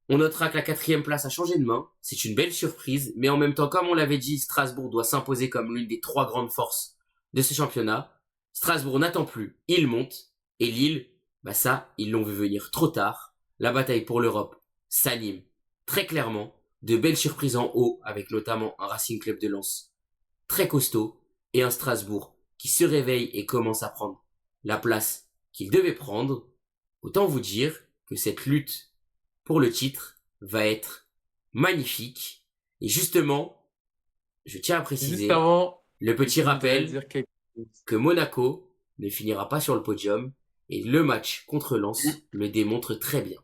On notera que la 4e place a changé de main. C'est une belle surprise, mais en même temps, comme on l'avait dit, Strasbourg doit s'imposer comme l'une des 3 grandes forces de ce championnat. Strasbourg n'attend plus, il monte, et Lille, bah ça, ils l'ont vu venir trop tard. La bataille pour l'Europe s'anime très clairement. De belles surprises en haut, avec notamment un Racing Club de Lens très costaud et un Strasbourg qui se réveille et commence à prendre la place qu'il devait prendre. Autant vous dire que cette lutte pour le titre va être magnifique. Et justement, je tiens à Juste préciser avant, le petit je voudrais rappel dire quelque chose. que Monaco ne finira pas sur le podium et le match contre Lens le démontre très bien.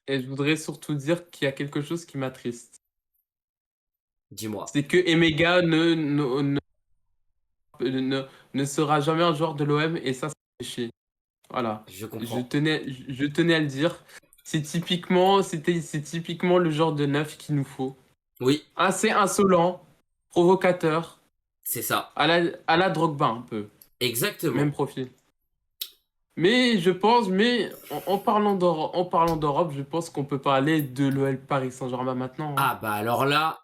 Et je voudrais surtout dire qu'il y a quelque chose qui m'attriste. Dis-moi. C'est que Emega ne sera jamais un joueur de l'OM et ça fait chier. Voilà. Je Je comprends. tenais, je tenais à le dire. C'est typiquement le genre de neuf qu'il nous faut. Oui, Assez insolent, provocateur, c'est ça. à la Drogba un peu. Même Exactement. profil. Mais en parlant d'Europe, je pense qu'on peut parler de l'OL Paris Saint-Germain maintenant, hein. Ah bah alors là,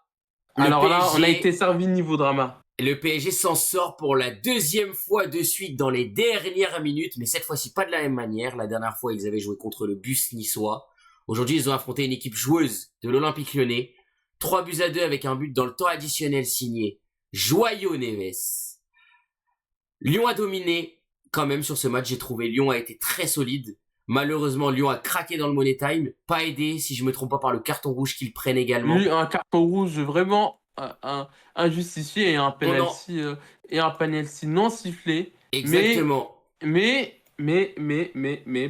le Alors là, on a été PSG, servi niveau drama. le PSG s'en sort pour la 2e fois de suite dans les dernières minutes, mais cette fois-ci pas de la même manière. La dernière fois, ils avaient joué contre le bus niçois. Aujourd'hui, ils ont affronté une équipe joueuse de l'Olympique Lyonnais. 3-2 avec un but dans le temps additionnel signé Joyau Neves. Lyon a dominé quand même sur ce match, j'ai trouvé. Lyon a été très solide. Malheureusement, Lyon a craqué dans le Money Time. Pas aidé, si je me trompe pas, par le carton rouge qu'ils prennent Lui, également. un carton rouge vraiment injustifié On en... et un penalty non sifflé. Mais, Exactement. mais,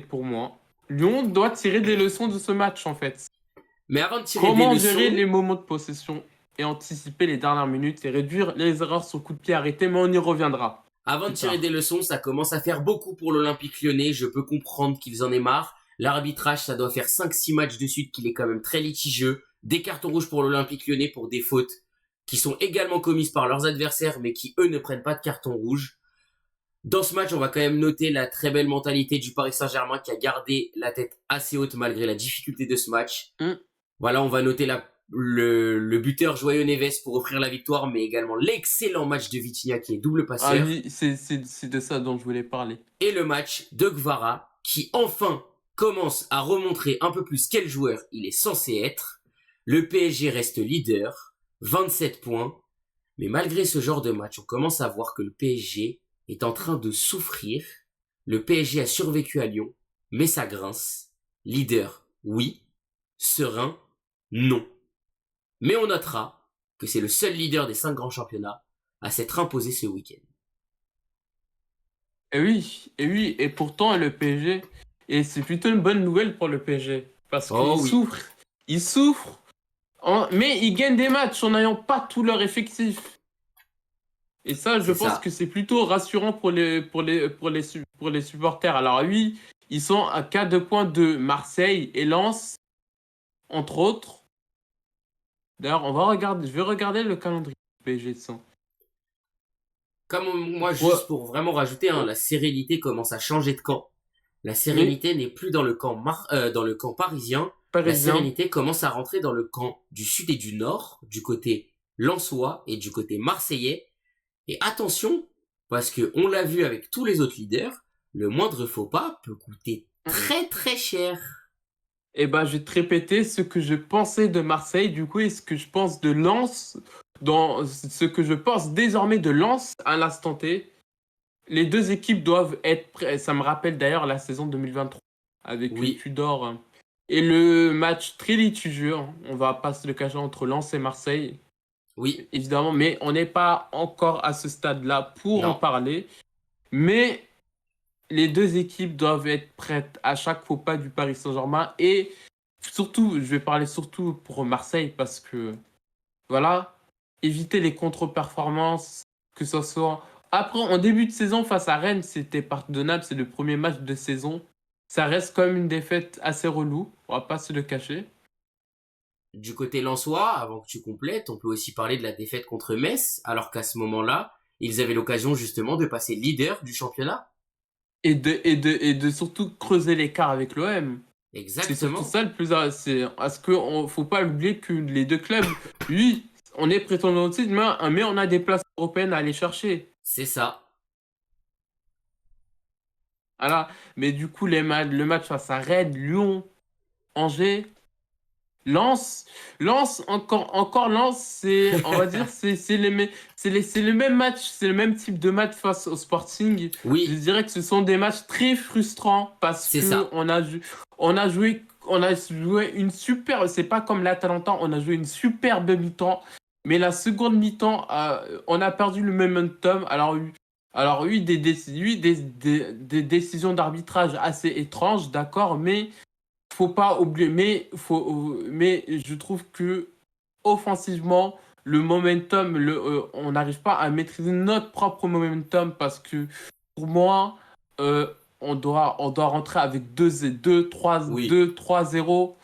pour moi, Lyon doit tirer des leçons de ce match en fait. Mais avant de tirer des Comment gérer leçons, les moments de possession et anticiper les dernières minutes et réduire les erreurs sur coup de pied arrêté, mais on y reviendra Avant de plus tirer des tard. leçons, ça commence à faire beaucoup pour l'Olympique Lyonnais. Je peux comprendre qu'ils en aient marre. L'arbitrage, ça doit faire 5-6 matchs de suite qu'il est quand même très litigieux. Des cartons rouges pour l'Olympique Lyonnais pour des fautes qui sont également commises par leurs adversaires, mais qui, eux, ne prennent pas de carton rouge. Dans ce match, on va quand même noter la très belle mentalité du Paris Saint-Germain qui a gardé la tête assez haute malgré la difficulté de ce match. Hum. Voilà, on va noter le buteur Joyeux Neves pour offrir la victoire, mais également l'excellent match de Vitinha qui est double Ah passeur. oui, c'est de ça dont je voulais parler. Et le match de Gvara qui enfin commence à remontrer un peu plus quel joueur il est censé être. Le PSG reste leader, 27 points. Mais malgré ce genre de match, on commence à voir que le PSG est en train de souffrir Le PSG a survécu à Lyon, mais ça grince. Leader, oui. Serein, non. Mais on notera que c'est le seul leader des 5 grands championnats à s'être imposé ce week-end. Et oui, et pourtant le PSG, et c'est plutôt une bonne nouvelle pour le PSG, parce Oh oui, ils souffrent, mais ils gagnent des matchs en n'ayant pas tout leur effectif. Et ça, je c'est pense que ça. c'est plutôt rassurant pour les supporters. Alors oui, ils sont à 4 points de Marseille et Lens, entre autres. D'ailleurs, je vais regarder le calendrier du PSG de sang. Comme moi, Ouais, juste pour vraiment rajouter, hein, la sérénité commence à changer de camp. La oui, sérénité n'est plus dans le dans le camp parisien. La parisien. sérénité commence à rentrer dans le camp du sud et du nord, du côté lensois et du côté marseillais. Et attention, parce que on l'a vu avec tous les autres leaders, le moindre faux pas peut coûter très très cher. Et ben, je vais te répéter ce que je pensais de Marseille, du coup, et ce que je pense de Lens, dans ce que je pense désormais de Lens à l'instant T. Les deux équipes doivent être prêtes. Ça me rappelle d'ailleurs la saison 2023 avec Oui, Tudor, hein. Et le match très litigieux, hein. On va pas se le cacher entre Lens et Marseille, oui, évidemment, mais on n'est pas encore à ce stade-là pour en non, parler. Mais les deux équipes doivent être prêtes à chaque faux pas du Paris Saint-Germain et surtout, je vais parler surtout pour Marseille parce que voilà, éviter les contre-performances, que ce soit après en début de saison face à Rennes, c'était pardonnable, c'est le premier match de saison. Ça reste quand même une défaite assez relou, on va pas se le cacher. du côté lensois, avant que tu complètes, on peut aussi parler de la défaite contre Metz, alors qu'à ce moment-là, ils avaient l'occasion justement de passer leader du championnat. Et de surtout creuser l'écart avec l'OM. C'est surtout Exactement, ça le plus. C'est parce que faut pas oublier que les deux clubs, oui, on est prétendant au titre, mais on a des places européennes à aller chercher. c'est ça. Voilà. Mais du coup, le match face à Rennes, Lyon, Angers, Lens, encore Lens, on va dire, c'est le même match, c'est le même type de match face au Sporting. Je Oui, dirais que ce sont des matchs très frustrants parce c'est que ça. on a joué une super, c'est pas comme l'Atalanta, on a joué une superbe mi-temps, mais la seconde mi-temps, on a perdu le momentum. Alors oui, des décisions d'arbitrage assez étranges, d'accord, mais faut pas oublier, mais je trouve que offensivement, le momentum, on n'arrive pas à maîtriser notre propre momentum parce que pour moi, on doit rentrer avec 2 Oui, 3-0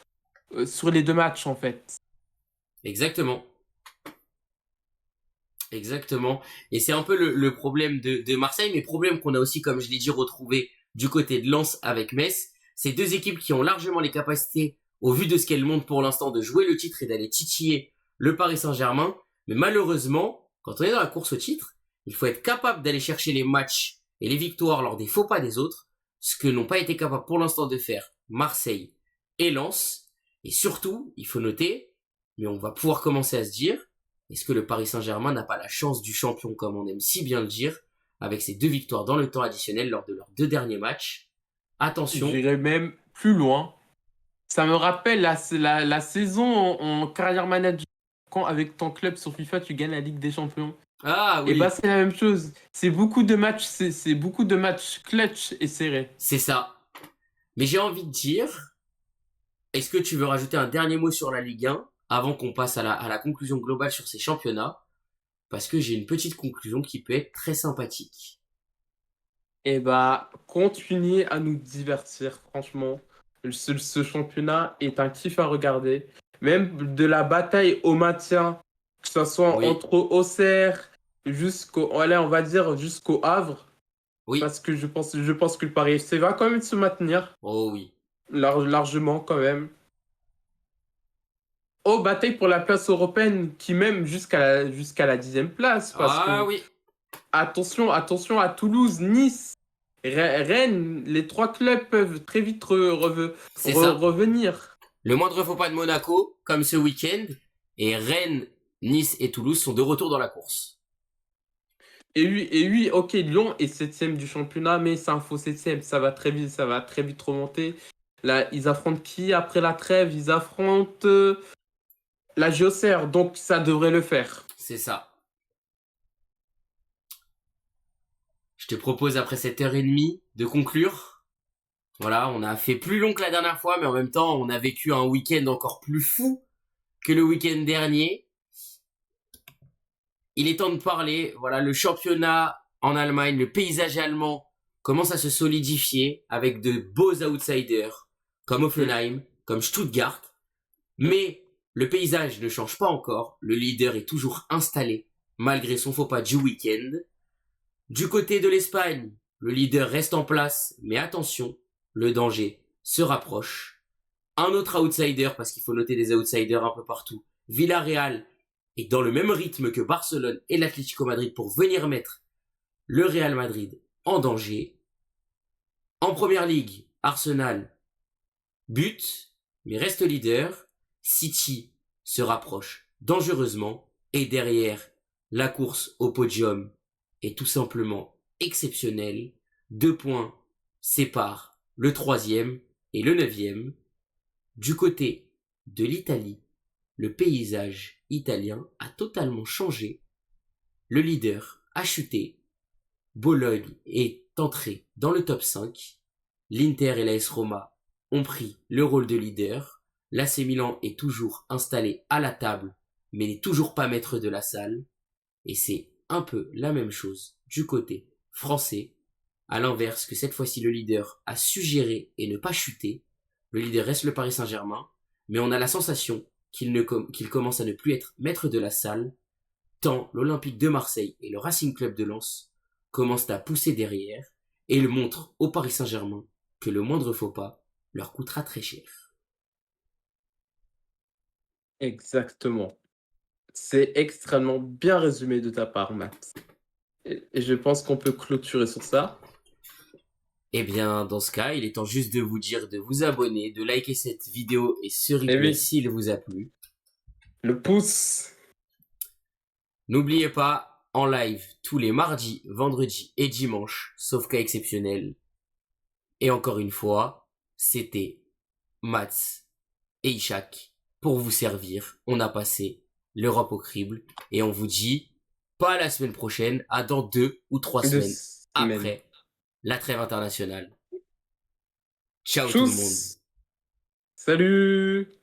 sur les deux matchs en fait. exactement. Exactement. Et c'est un peu le problème de Marseille, mais problème qu'on a aussi, comme je l'ai dit, retrouvé du côté de Lens avec Metz. C'est deux équipes qui ont largement les capacités, au vu de ce qu'elles montrent pour l'instant, de jouer le titre et d'aller titiller le Paris Saint-Germain. Mais malheureusement, quand on est dans la course au titre, il faut être capable d'aller chercher les matchs et les victoires lors des faux pas des autres, ce que n'ont pas été capables pour l'instant de faire Marseille et Lens. Et surtout, il faut noter, mais on va pouvoir commencer à se dire, est-ce que le Paris Saint-Germain n'a pas la chance du champion, comme on aime si bien le dire, avec ses 2 victoires dans le temps additionnel lors de leurs 2 derniers matchs? Attention, J'irai même plus loin. Ça me rappelle la saison en carrière manager quand avec ton club sur FIFA tu gagnes la Ligue des Champions. ah Et bah oui, c'est la même chose. C'est beaucoup de matchs, c'est beaucoup de matchs clutch et serrés. c'est ça. Mais j'ai envie de dire, est-ce que tu veux rajouter un dernier mot sur la Ligue 1 avant qu'on passe à la conclusion globale sur ces championnats? Parce que j'ai une petite conclusion qui peut être très sympathique. Et bah continuez à nous divertir, franchement. Ce championnat est un kiff à regarder. Même de la bataille au maintien, que ce soit Oui, entre Auxerre allez, on va dire jusqu'au Havre, oui, parce que je pense que le Paris FC va quand même se maintenir oh oui. largement quand même. Oh, bataille pour la place européenne, qui même jusqu'à la 10e place, parce Ah que oui, attention à Toulouse, Nice, Rennes, les trois clubs peuvent très vite c'est ça. revenir. Le moindre faux pas de Monaco, comme ce week-end, et Rennes, Nice et Toulouse sont de retour dans la course. Et oui, ok, Lyon est septième du championnat, mais c'est un faux septième. Ça va très vite remonter. Là, ils affrontent qui après la trêve? Ils affrontent la Géocère, donc ça devrait le faire. C'est ça. Je te propose après cette heure et demie de conclure. Voilà, on a fait plus long que la dernière fois, mais en même temps, on a vécu un week-end encore plus fou que le week-end dernier. Il est temps de parler. Voilà, le championnat en Allemagne, le paysage allemand commence à se solidifier avec de beaux outsiders comme Mm. Hoffenheim, comme Stuttgart. Mais le paysage ne change pas encore. Le leader est toujours installé malgré son faux pas du week-end. Du côté de l'Espagne, le leader reste en place, mais attention, le danger se rapproche. Un autre outsider, parce qu'il faut noter des outsiders un peu partout, Villarreal est dans le même rythme que Barcelone et l'Atlético Madrid pour venir mettre le Real Madrid en danger. En première ligue, Arsenal bute, mais reste leader. City se rapproche dangereusement et derrière, la course au podium est tout simplement exceptionnelle. 2 points séparent le troisième et le neuvième. Du côté de l'Italie, le paysage italien a totalement changé. Le leader a chuté. Bologne est entré dans le top 5. L'Inter et l'AS Roma ont pris le rôle de leader. L'AC Milan est toujours installé à la table, mais n'est toujours pas maître de la salle. Et c'est un peu la même chose du côté français. À l'inverse que cette fois-ci le leader a su gérer et ne pas chuter. Le leader reste le Paris Saint-Germain, mais on a la sensation qu'il commence à ne plus être maître de la salle, tant l'Olympique de Marseille et le Racing Club de Lens commencent à pousser derrière, et ils montrent au Paris Saint-Germain que le moindre faux pas leur coûtera très cher. Exactement. C'est extrêmement bien résumé de ta part, Max. Et je pense qu'on peut clôturer sur ça. Eh bien, dans ce cas, il est temps juste de vous dire de vous abonner, de liker cette vidéo et ce Et replay oui, s'il vous a plu. le pouce. N'oubliez pas, en live tous les mardis, vendredis et dimanches, sauf cas exceptionnel. Et encore une fois, c'était Mats et Ishak pour vous servir. On a passé l'Europe au crible et on vous dit pas la semaine prochaine, à dans 2 ou 3 semaines Semaine. après la trêve internationale. Ciao tout le monde. Tchuss. Salut.